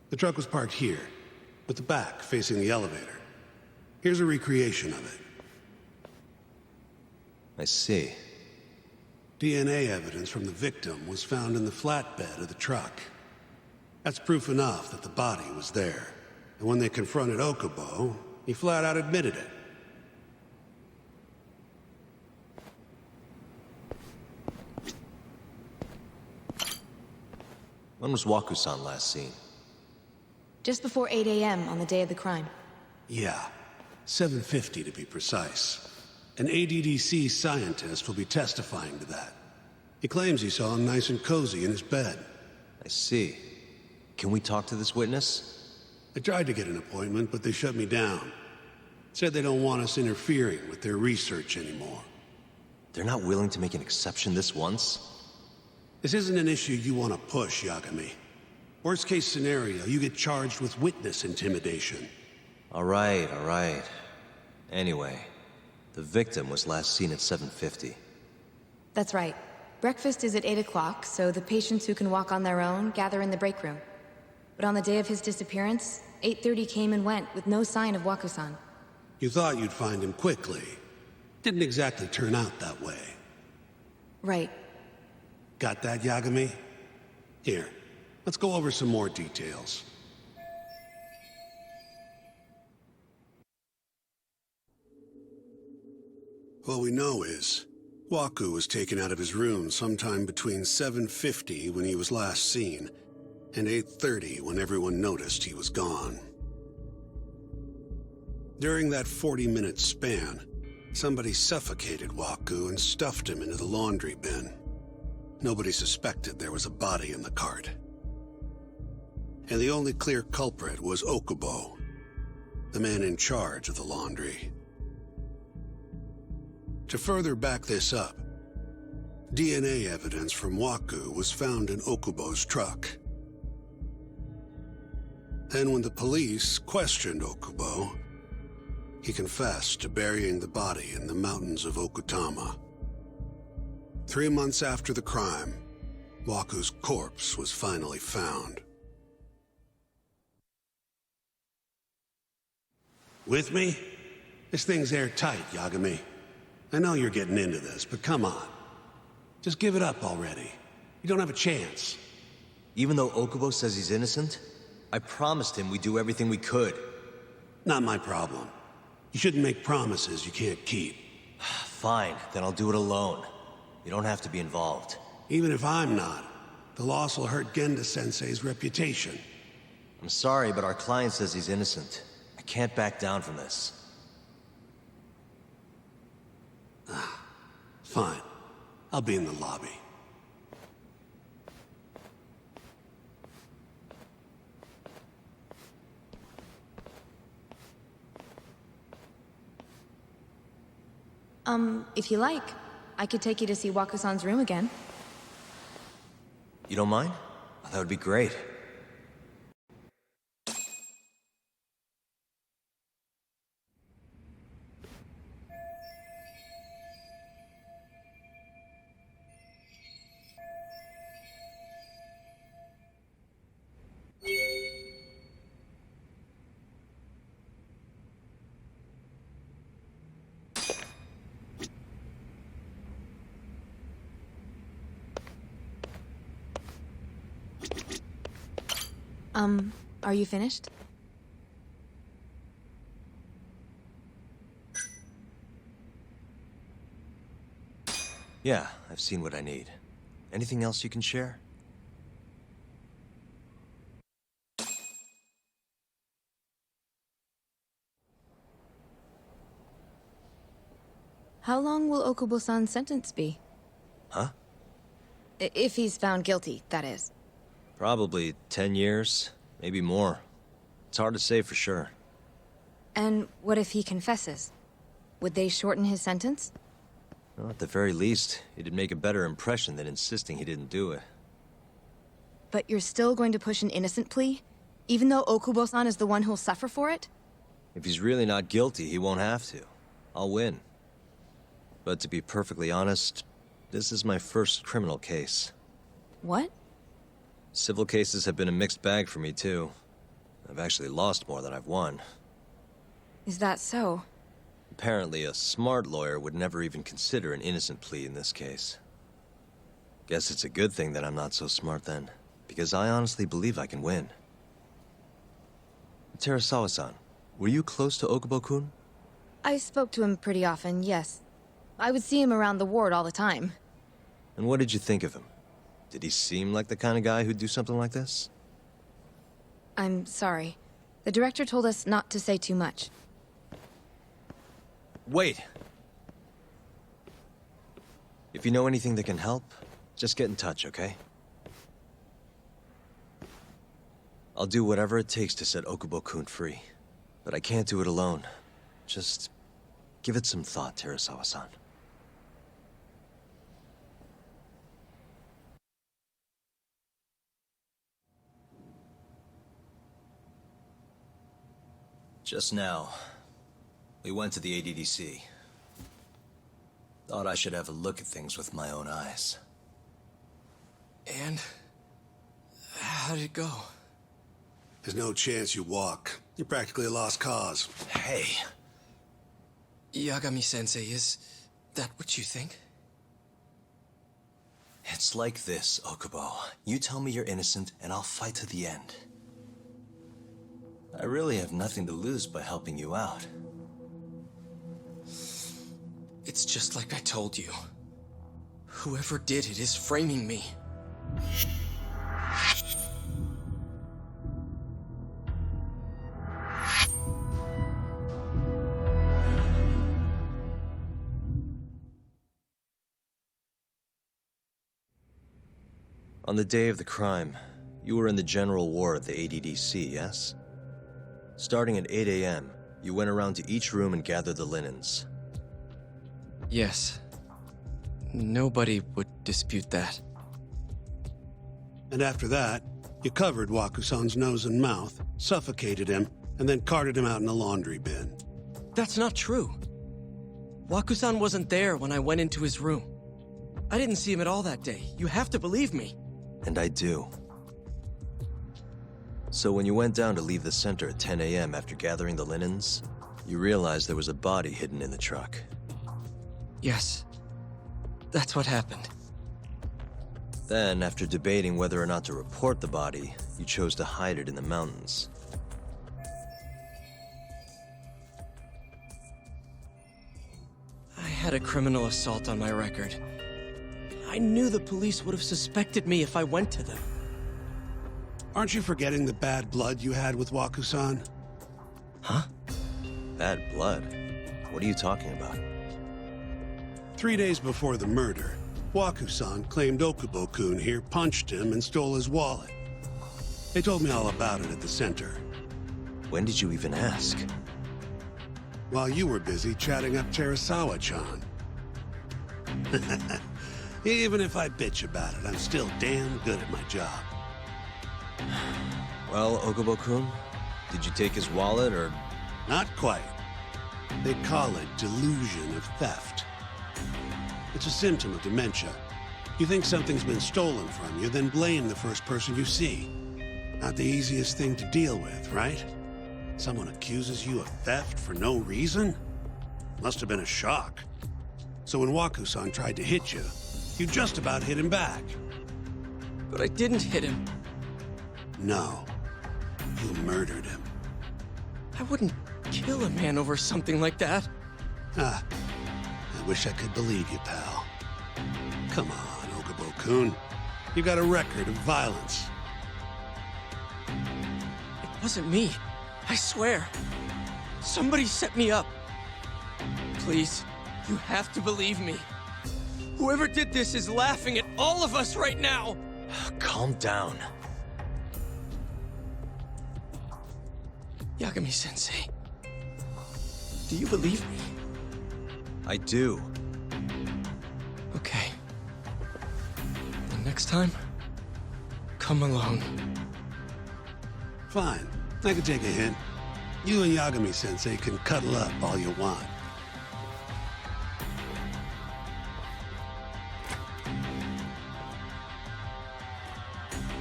the truck was parked here, with the back facing the elevator. Here's a recreation of it. I see. DNA evidence from the victim was found in the flatbed of the truck. That's proof enough that the body was there. And when they confronted Okubo, he flat out admitted it. When was Waku-san last seen? Just before 8 a.m. on the day of the crime. Yeah, 7:50 to be precise. An ADDC scientist will be testifying to that. He claims he saw him nice and cozy in his bed. I see. Can we talk to this witness? I tried to get an appointment, but they shut me down. Said they don't want us interfering with their research anymore. They're not willing to make an exception this once? This isn't an issue you want to push, Yagami. Worst case scenario, you get charged with witness intimidation. All right. Anyway, the victim was last seen at 7:50. That's right. Breakfast is at 8 o'clock, so the patients who can walk on their own gather in the break room. But on the day of his disappearance, 8:30 came and went with no sign of Waku-san. You thought you'd find him quickly. Didn't exactly turn out that way. Right. Got that, Yagami? Here, let's go over some more details. All we know is, Waku was taken out of his room sometime between 7:50 when he was last seen, and 8:30 when everyone noticed he was gone. During that 40-minute span, somebody suffocated Waku and stuffed him into the laundry bin. Nobody suspected there was a body in the cart. And the only clear culprit was Okubo, the man in charge of the laundry. To further back this up, DNA evidence from Waku was found in Okubo's truck. Then when the police questioned Okubo, he confessed to burying the body in the mountains of Okutama. 3 months after the crime, Waku's corpse was finally found. With me? This thing's airtight, Yagami. I know you're getting into this, but come on. Just give it up already. You don't have a chance. Even though Okubo says he's innocent, I promised him we'd do everything we could. Not my problem. You shouldn't make promises you can't keep. Fine, then I'll do it alone. You don't have to be involved. Even if I'm not, the loss will hurt Genda-sensei's reputation. I'm sorry, but our client says he's innocent. I can't back down from this. Fine. I'll be in the lobby. If you like, I could take you to see Waku-san's room again. You don't mind? That would be great. Are you finished? Yeah, I've seen what I need. Anything else you can share? How long will Okubo-san's sentence be? Huh? If he's found guilty, that is. Probably 10 years, maybe more. It's hard to say for sure. And what if he confesses? Would they shorten his sentence? Well, at the very least, it'd make a better impression than insisting he didn't do it. But you're still going to push an innocent plea? Even though Okubo-san is the one who'll suffer for it? If he's really not guilty, he won't have to. I'll win. But to be perfectly honest, this is my first criminal case. What? Civil cases have been a mixed bag for me, too. I've actually lost more than I've won. Is that so? Apparently, a smart lawyer would never even consider an innocent plea in this case. Guess it's a good thing that I'm not so smart then, because I honestly believe I can win. Terasawa-san, were you close to Okubo-kun? I spoke to him pretty often, yes. I would see him around the ward all the time. And what did you think of him? Did he seem like the kind of guy who'd do something like this? I'm sorry. The director told us not to say too much. Wait! If you know anything that can help, just get in touch, okay? I'll do whatever it takes to set Okubo-kun free. But I can't do it alone. Just give it some thought, Terasawa-san. Just now, we went to the ADDC. Thought I should have a look at things with my own eyes. And? How did it go? There's no chance you walk. You're practically a lost cause. Hey. Yagami-sensei, is that what you think? It's like this, Okubo. You tell me you're innocent, and I'll fight to the end. I really have nothing to lose by helping you out. It's just like I told you. Whoever did it is framing me. On the day of the crime, you were in the general ward of the ADDC, yes? Starting at 8 a.m., you went around to each room and gathered the linens. Yes. Nobody would dispute that. And after that, you covered Waku-san's nose and mouth, suffocated him, and then carted him out in a laundry bin. That's not true. Waku-san wasn't there when I went into his room. I didn't see him at all that day. You have to believe me. And I do. So when you went down to leave the center at 10 a.m. after gathering the linens, you realized there was a body hidden in the truck. Yes. That's what happened. Then, after debating whether or not to report the body, you chose to hide it in the mountains. I had a criminal assault on my record. I knew the police would have suspected me if I went to them. Aren't you forgetting the bad blood you had with Waku-san? Huh? Bad blood? What are you talking about? 3 days before the murder, Waku-san claimed Okubo-kun here punched him and stole his wallet. They told me all about it at the center. When did you even ask? While you were busy chatting up Terasawa-chan. Even if I bitch about it, I'm still damn good at my job. Well, Okubo-kun, did you take his wallet, or...? Not quite. They call it delusion of theft. It's a symptom of dementia. You think something's been stolen from you, then blame the first person you see. Not the easiest thing to deal with, right? Someone accuses you of theft for no reason? Must have been a shock. So when Waku-san tried to hit you, you just about hit him back. But I didn't hit him. No. You murdered him. I wouldn't kill a man over something like that. I wish I could believe you, pal. Come on, Okubo-kun. You got a record of violence. It wasn't me. I swear. Somebody set me up. Please, You have to believe me. Whoever did this is laughing at all of us right now! Calm down. Yagami-sensei, do you believe me? I do. Okay. And next time, come alone. Fine. I can take a hint. You and Yagami-sensei can cuddle up all you want.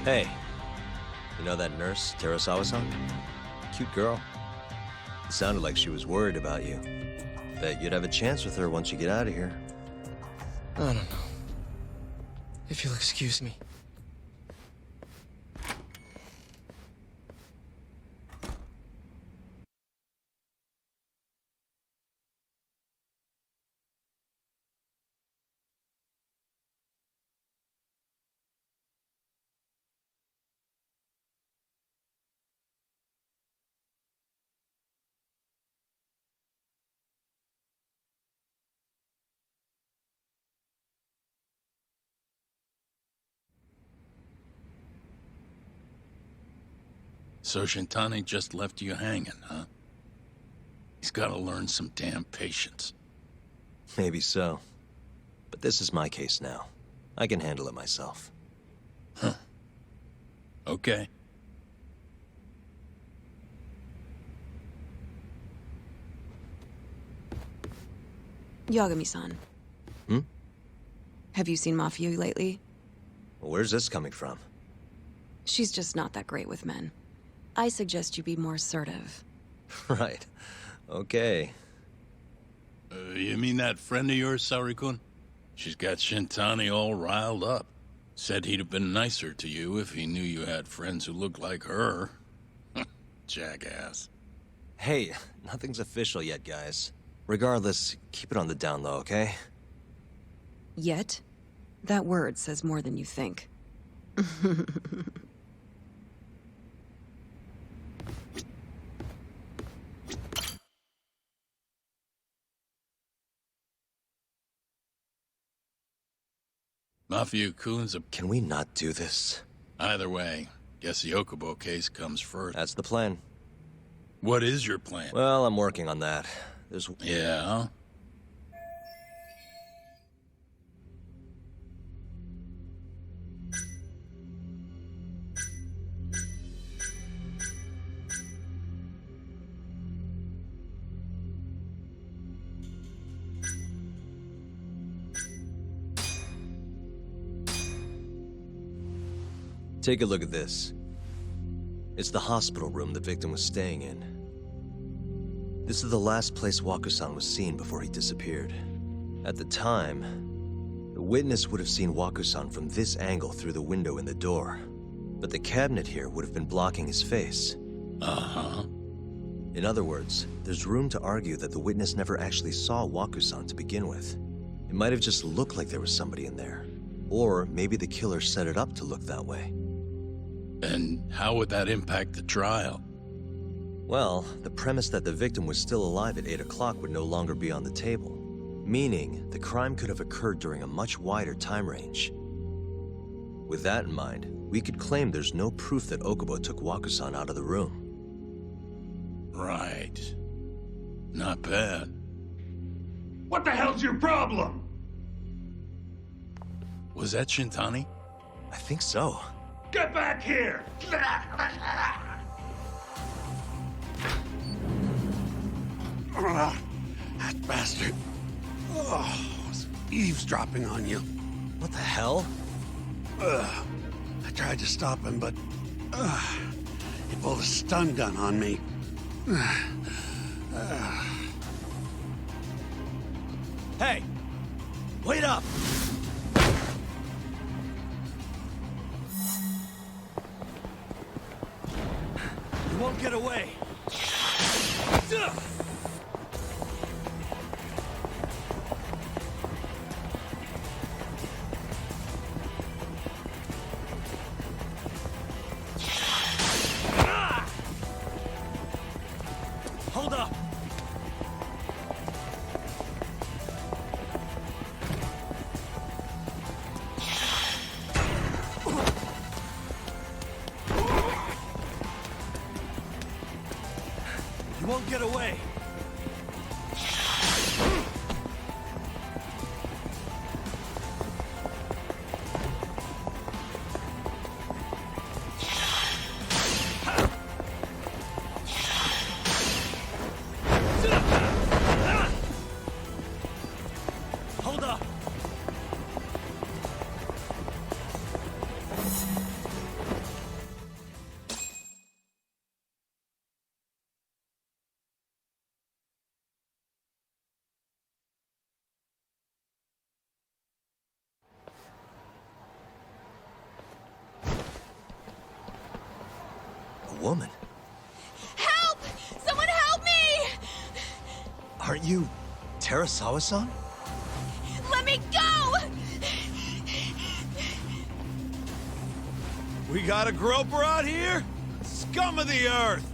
Hey, you know that nurse, Terasawa-san? Cute girl. It sounded like she was worried about you. Bet you'd have a chance with her once you get out of here. I don't know. If you'll excuse me. So Shintani just left you hanging, huh? He's gotta learn some damn patience. Maybe so. But this is my case now. I can handle it myself. Huh. Okay. Yagami-san. Hmm? Have you seen Mafia lately? Where's this coming from? She's just not that great with men. I suggest you be more assertive. Right. Okay. You mean that friend of yours, Saori-kun? She's got Shintani all riled up. Said he'd have been nicer to you if he knew you had friends who looked like her. Jackass. Hey, nothing's official yet, guys. Regardless, keep it on the down low, okay? Yet? That word says more than you think. Mafia-kun's a... Can we not do this? Either way, guess the Okubo case comes first. That's the plan. What is your plan? Well, I'm working on that. There's... Yeah? Take a look at this. It's the hospital room the victim was staying in. This is the last place Waku-san was seen before he disappeared. At the time, the witness would have seen Waku-san from this angle through the window in the door. But the cabinet here would have been blocking his face. Uh-huh. In other words, there's room to argue that the witness never actually saw Waku-san to begin with. It might have just looked like there was somebody in there. Or maybe the killer set it up to look that way. And how would that impact the trial? Well, the premise that the victim was still alive at 8 o'clock would no longer be on the table. Meaning, the crime could have occurred during a much wider time range. With that in mind, we could claim there's no proof that Okubo took Waku-san out of the room. Right. Not bad. What the hell's your problem? Was that Shintani? I think so. Get back here! That bastard. Oh, was eavesdropping on you. What the hell? I tried to stop him, but he pulled a stun gun on me. Hey! Wait up! You won't get away! Hold up! woman. Help! Someone help me! Aren't you Terasawa-san? Let me go! We got a groper out here? Scum of the earth!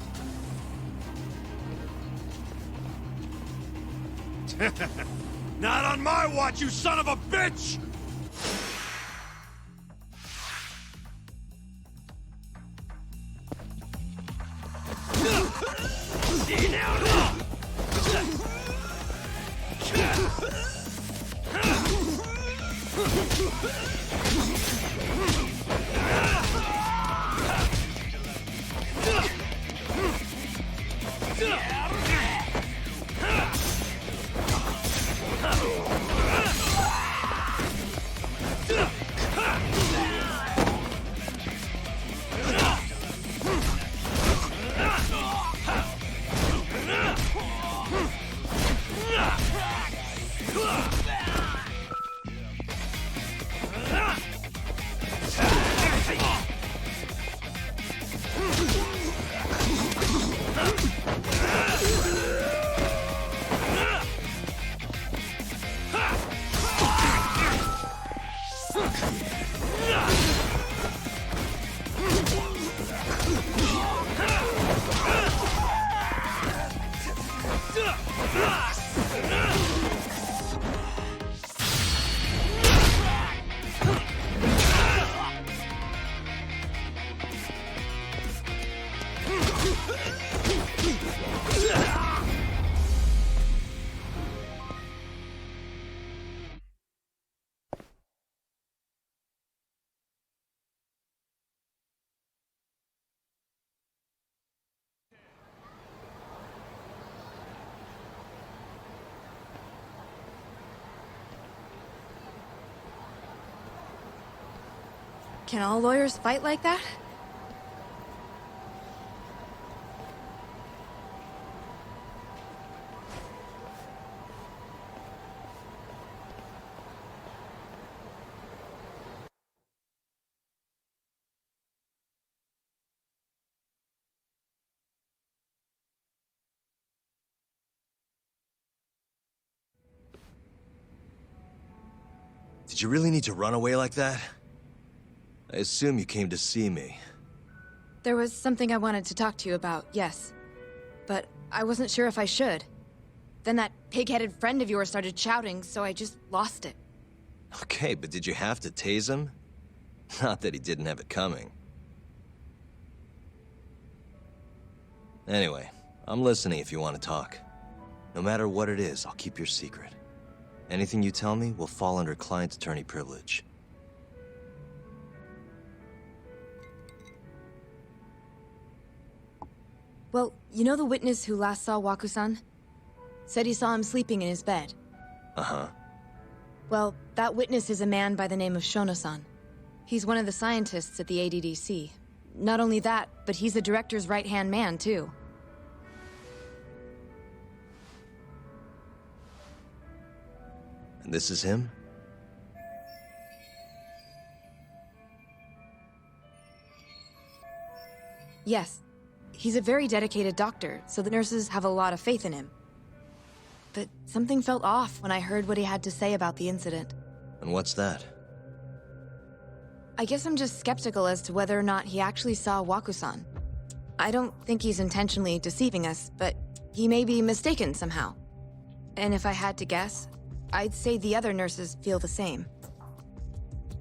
Not on my watch, you son of a bitch! Can all lawyers fight like that? Did you really need to run away like that? I assume you came to see me. There was something I wanted to talk to you about, yes. But I wasn't sure if I should. Then that pig-headed friend of yours started shouting, so I just lost it. Okay, but did you have to tase him? Not that he didn't have it coming. Anyway, I'm listening if you want to talk. No matter what it is, I'll keep your secret. Anything you tell me will fall under client attorney privilege. Well, you know the witness who last saw Waku-san? Said he saw him sleeping in his bed. Uh-huh. Well, that witness is a man by the name of Shono-san. He's one of the scientists at the ADDC. Not only that, but he's the director's right-hand man, too. And this is him? Yes. He's a very dedicated doctor, so the nurses have a lot of faith in him. But something felt off when I heard what he had to say about the incident. And what's that? I guess I'm just skeptical as to whether or not he actually saw Waku-san. I don't think he's intentionally deceiving us, but he may be mistaken somehow. And if I had to guess, I'd say the other nurses feel the same.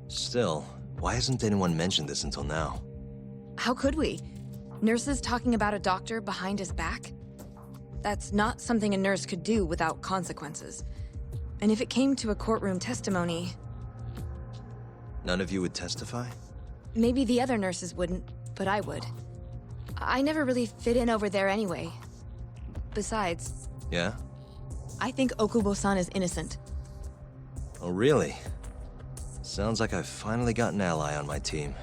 Still, why hasn't anyone mentioned this until now? How could we? Nurses talking about a doctor behind his back? That's not something a nurse could do without consequences. And if it came to a courtroom testimony... None of you would testify? Maybe the other nurses wouldn't, but I would. I never really fit in over there anyway. Besides... Yeah? I think Okubo-san is innocent. Oh, really? Sounds like I've finally got an ally on my team.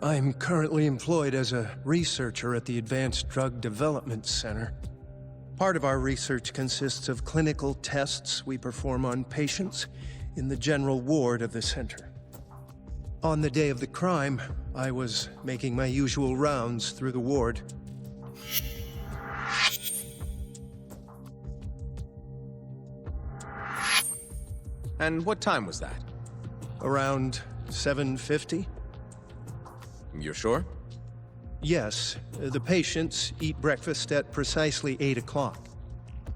I'm currently employed as a researcher at the Advanced Drug Development Center. Part of our research consists of clinical tests we perform on patients in the general ward of the center. On the day of the crime, I was making my usual rounds through the ward. And what time was that? Around 7:50? You're sure? Yes. The patients eat breakfast at precisely 8 o'clock.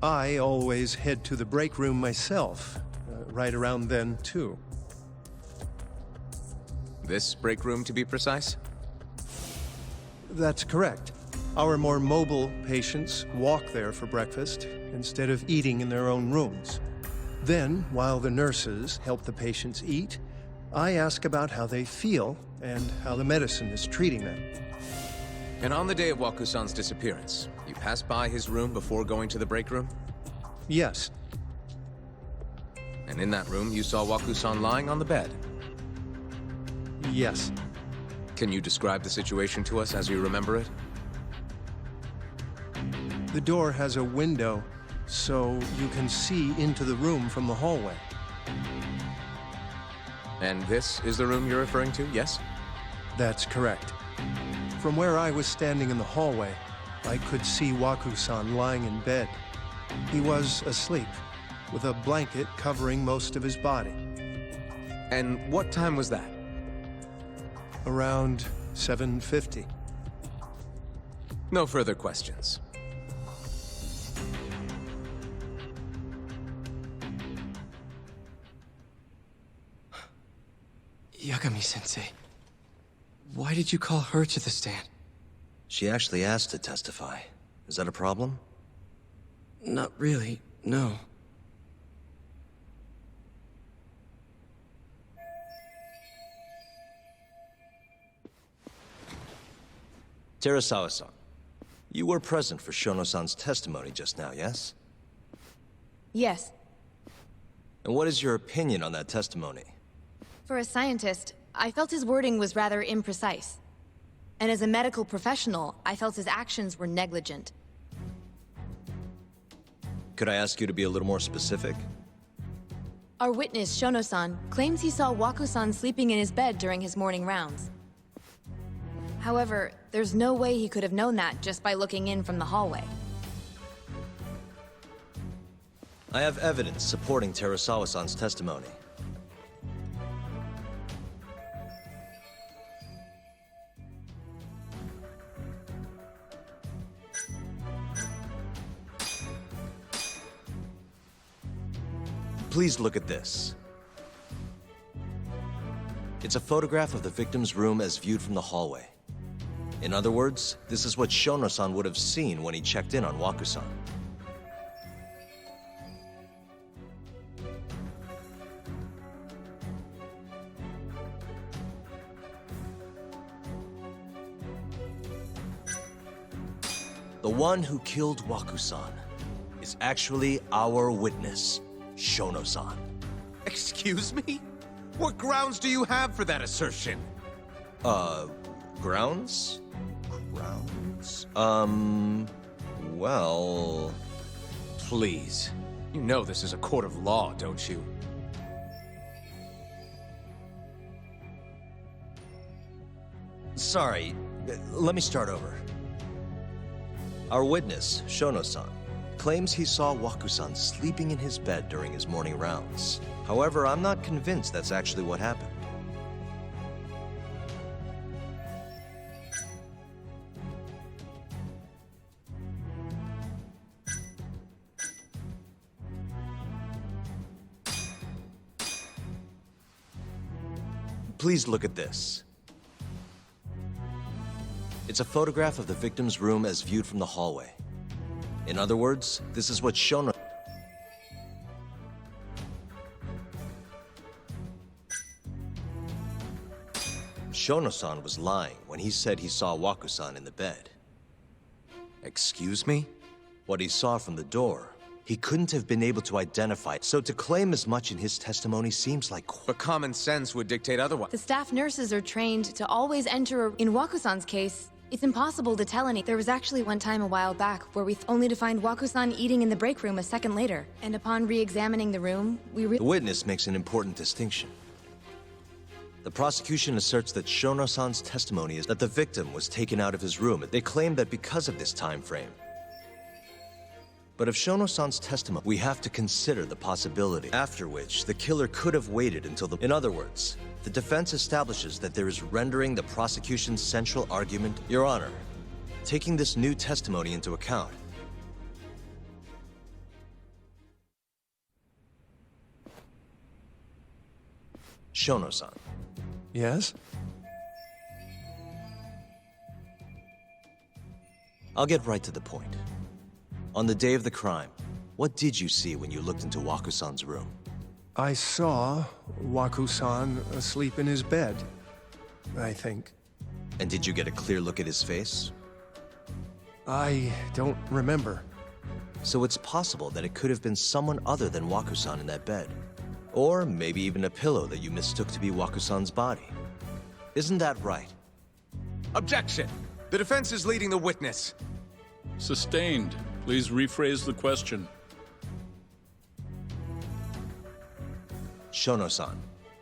I always head to the break room myself, right around then, too. This break room, to be precise? That's correct. Our more mobile patients walk there for breakfast instead of eating in their own rooms. Then, while the nurses help the patients eat, I ask about how they feel and how the medicine is treating them. And on the day of Waku-san's disappearance, you passed by his room before going to the break room? Yes. And in that room, you saw Waku-san lying on the bed? Yes. Can you describe the situation to us as you remember it? The door has a window, so you can see into the room from the hallway. And this is the room you're referring to, yes? That's correct. From where I was standing in the hallway, I could see Waku-san lying in bed. He was asleep, with a blanket covering most of his body. And what time was that? Around 7:50. No further questions. Yagami-sensei, why did you call her to the stand? She actually asked to testify. Is that a problem? Not really, no. Terasawa-san, you were present for Shono-san's testimony just now, yes? Yes. And what is your opinion on that testimony? For a scientist, I felt his wording was rather imprecise. And as a medical professional, I felt his actions were negligent. Could I ask you to be a little more specific? Our witness, Shono-san, claims he saw Waku-san sleeping in his bed during his morning rounds. However, there's no way he could have known that just by looking in from the hallway. I have evidence supporting Terasawa-san's testimony. Please look at this. It's a photograph of the victim's room as viewed from the hallway. In other words, this is what Shono-san would have seen when he checked in on Waku-san. The one who killed Waku-san is actually our witness, Shono-san. Excuse me? What grounds do you have for that assertion? Grounds? Grounds? Well... Please. You know this is a court of law, don't you? Sorry, let me start over. Our witness, Shono-san, claims he saw Waku-san sleeping in his bed during his morning rounds. However, I'm not convinced that's actually what happened. Please look at this. It's a photograph of the victim's room as viewed from the hallway. In other words, this is what Shono... Shono-san was lying when he said he saw Waku-san in the bed. Excuse me? What he saw from the door he couldn't have been able to identify it. So to claim as much in his testimony seems like... But common sense would dictate otherwise. The staff nurses are trained to always enter. In Waku-san's case, it's impossible to tell any. There was actually one time a while back where we only to find Waku-san eating in the break room a second later. And upon re-examining the room, the witness makes an important distinction. The prosecution asserts that Shono-san's testimony is that the victim was taken out of his room. They claim that because of this time frame. But if Shono-san's testimony, we have to consider the possibility, after which the killer could have waited until the... In other words, the defense establishes that there is rendering the prosecution's central argument. Your Honor, taking this new testimony into account, Shono-san. Yes? I'll get right to the point. On the day of the crime, what did you see when you looked into Waku-san's room? I saw Waku-san asleep in his bed, I think. And did you get a clear look at his face? I don't remember. So it's possible that it could have been someone other than Waku-san in that bed. Or maybe even a pillow that you mistook to be Waku-san's body. Isn't that right? Objection! The defense is leading the witness. Sustained. Please rephrase the question. Shono-san,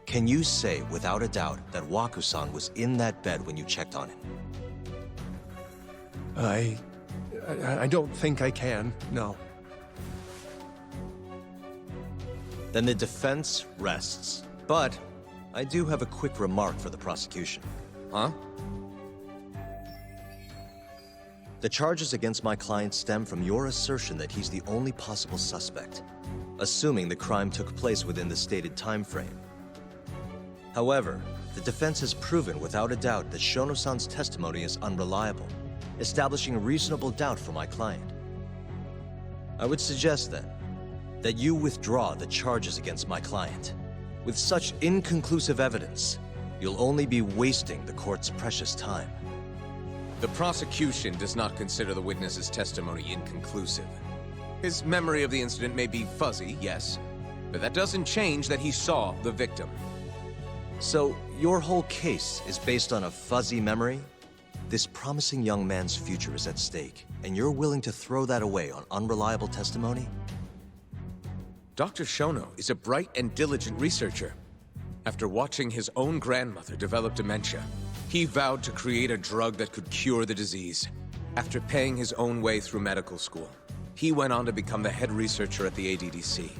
can you say without a doubt that Waku-san was in that bed when you checked on him? I don't think I can, no. Then the defense rests. But I do have a quick remark for the prosecution. Huh? The charges against my client stem from your assertion that he's the only possible suspect, assuming the crime took place within the stated time frame. However, the defense has proven without a doubt that Shono-san's testimony is unreliable, establishing reasonable doubt for my client. I would suggest then that you withdraw the charges against my client. With such inconclusive evidence, you'll only be wasting the court's precious time. The prosecution does not consider the witness's testimony inconclusive. His memory of the incident may be fuzzy, yes, but that doesn't change that he saw the victim. So, your whole case is based on a fuzzy memory? This promising young man's future is at stake, and you're willing to throw that away on unreliable testimony? Dr. Shono is a bright and diligent researcher. After watching his own grandmother develop dementia, he vowed to create a drug that could cure the disease. After paying his own way through medical school, he went on to become the head researcher at the ADDC.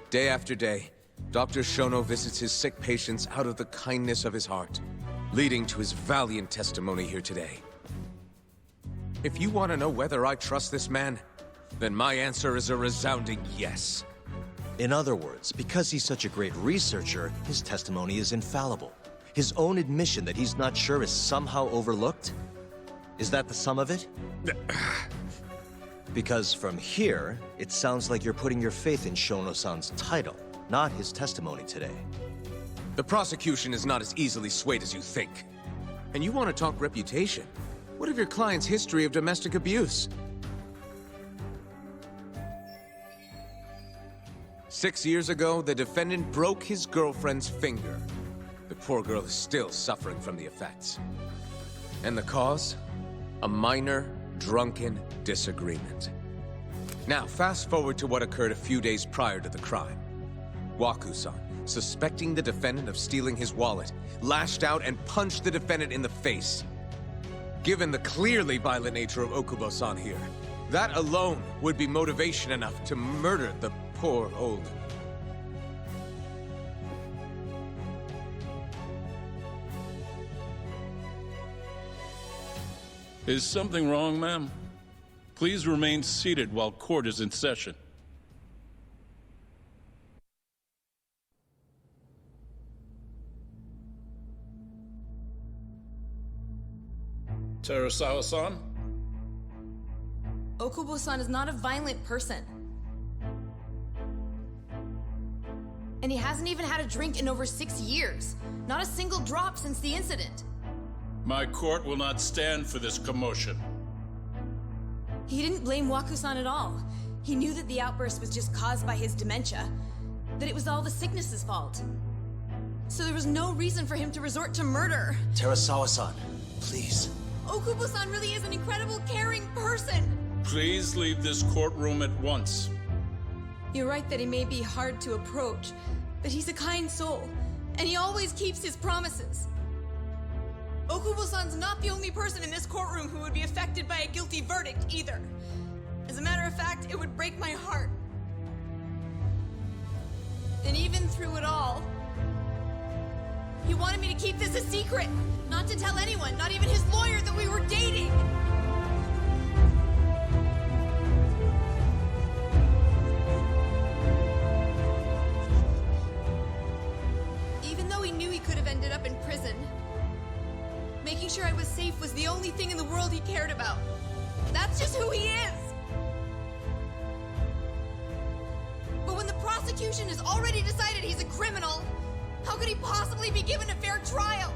Day after day, Dr. Shono visits his sick patients out of the kindness of his heart, leading to his valiant testimony here today. If you want to know whether I trust this man, then my answer is a resounding yes. In other words, because he's such a great researcher, his testimony is infallible. His own admission that he's not sure is somehow overlooked? Is that the sum of it? Because from here, it sounds like you're putting your faith in Shono-san's title, not his testimony today. The prosecution is not as easily swayed as you think. And you want to talk reputation? What of your client's history of domestic abuse? 6 years ago, the defendant broke his girlfriend's finger. The poor girl is still suffering from the effects. And the cause? A minor, drunken disagreement. Now, fast forward to what occurred a few days prior to the crime. Waku-san, suspecting the defendant of stealing his wallet, lashed out and punched the defendant in the face. Given the clearly violent nature of Okubo-san here, that alone would be motivation enough to murder the poor old... Is something wrong, ma'am? Please remain seated while court is in session. Terasawa-san? Okubo-san is not a violent person. And he hasn't even had a drink in over 6 years. Not a single drop since the incident. My court will not stand for this commotion. He didn't blame Waku-san at all. He knew that the outburst was just caused by his dementia, that it was all the sickness's fault. So there was no reason for him to resort to murder. Terasawa-san, please. Okubo-san really is an incredible, caring person. Please leave this courtroom at once. You're right that he may be hard to approach, but he's a kind soul, and he always keeps his promises. Okubo-san's not the only person in this courtroom who would be affected by a guilty verdict, either. As a matter of fact, it would break my heart. And even through it all, he wanted me to keep this a secret, not to tell anyone, not even his lawyer, that we were dating. Even though he knew he could have ended up in prison, making sure I was safe was the only thing in the world he cared about. That's just who he is. But when the prosecution has already decided he's a criminal, how could he possibly be given a fair trial?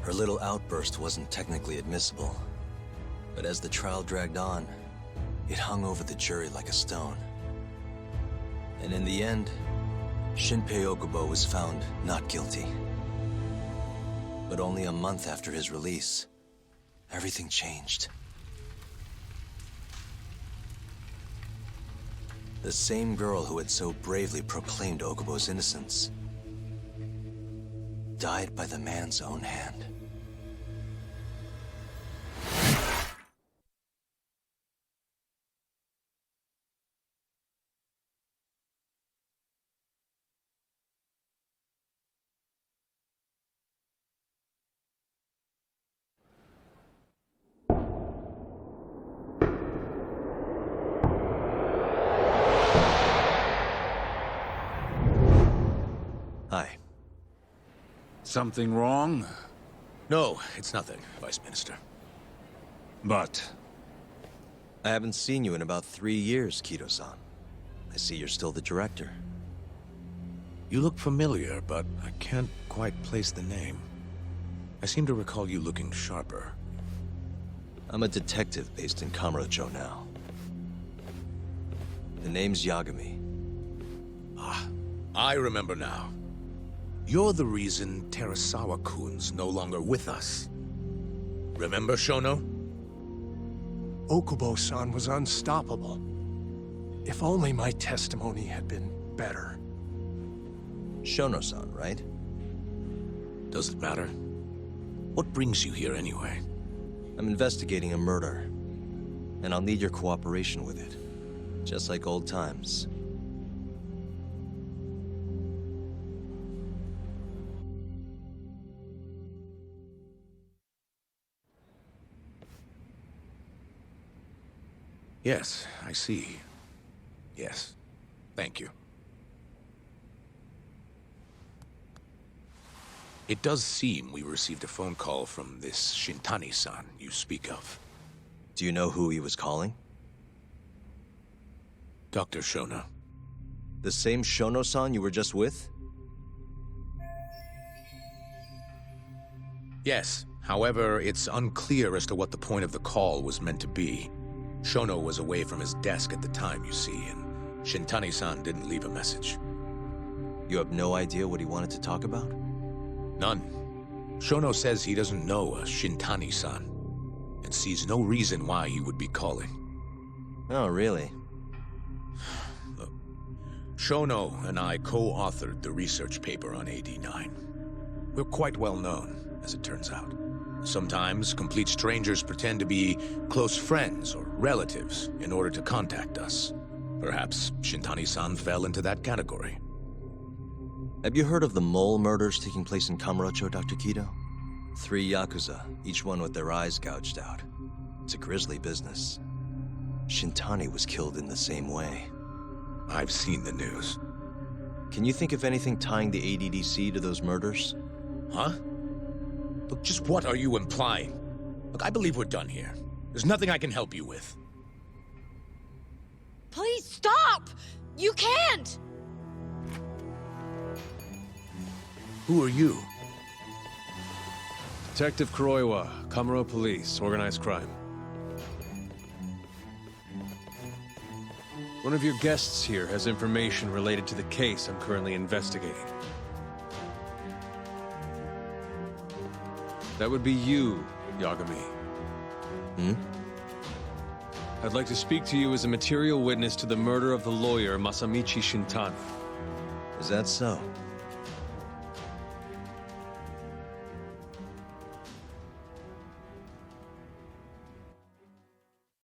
Her little outburst wasn't technically admissible, but as the trial dragged on, it hung over the jury like a stone. And in the end, Shinpei Okubo was found not guilty. But only a month after his release, everything changed. The same girl who had so bravely proclaimed Okubo's innocence died by the man's own hand. Hi. Something wrong? No, it's nothing, Vice Minister. But... I haven't seen you in about 3 years, Kido-san. I see you're still the director. You look familiar, but I can't quite place the name. I seem to recall you looking sharper. I'm a detective based in Kamurocho now. The name's Yagami. Ah, I remember now. You're the reason Terasawa-kun's no longer with us. Remember, Shono? Okubo-san was unstoppable. If only my testimony had been better. Shono-san, right? Does it matter? What brings you here anyway? I'm investigating a murder, and I'll need your cooperation with it. Just like old times. Yes, I see. Yes. Thank you. It does seem we received a phone call from this Shintani-san you speak of. Do you know who he was calling? Dr. Shono. The same Shono-san you were just with? Yes. However, it's unclear as to what the point of the call was meant to be. Shono was away from his desk at the time, you see, and Shintani-san didn't leave a message. You have no idea what he wanted to talk about? None. Shono says he doesn't know a Shintani-san, and sees no reason why he would be calling. Oh, really? Look, Shono and I co-authored the research paper on AD9. We're quite well known, as it turns out. Sometimes, complete strangers pretend to be close friends or relatives in order to contact us. Perhaps Shintani-san fell into that category. Have you heard of the mole murders taking place in Kamurocho, Dr. Kido? 3 Yakuza, each one with their eyes gouged out. It's a grisly business. Shintani was killed in the same way. I've seen the news. Can you think of anything tying the ADDC to those murders? Huh? Look, just what are you implying? Look, I believe we're done here. There's nothing I can help you with. Please stop! You can't! Who are you? Detective Kuroiwa, Kamurocho Police, Organized Crime. One of your guests here has information related to the case I'm currently investigating. That would be you, Yagami. I'd like to speak to you as a material witness to the murder of the lawyer Masamichi Shintani. Is that so?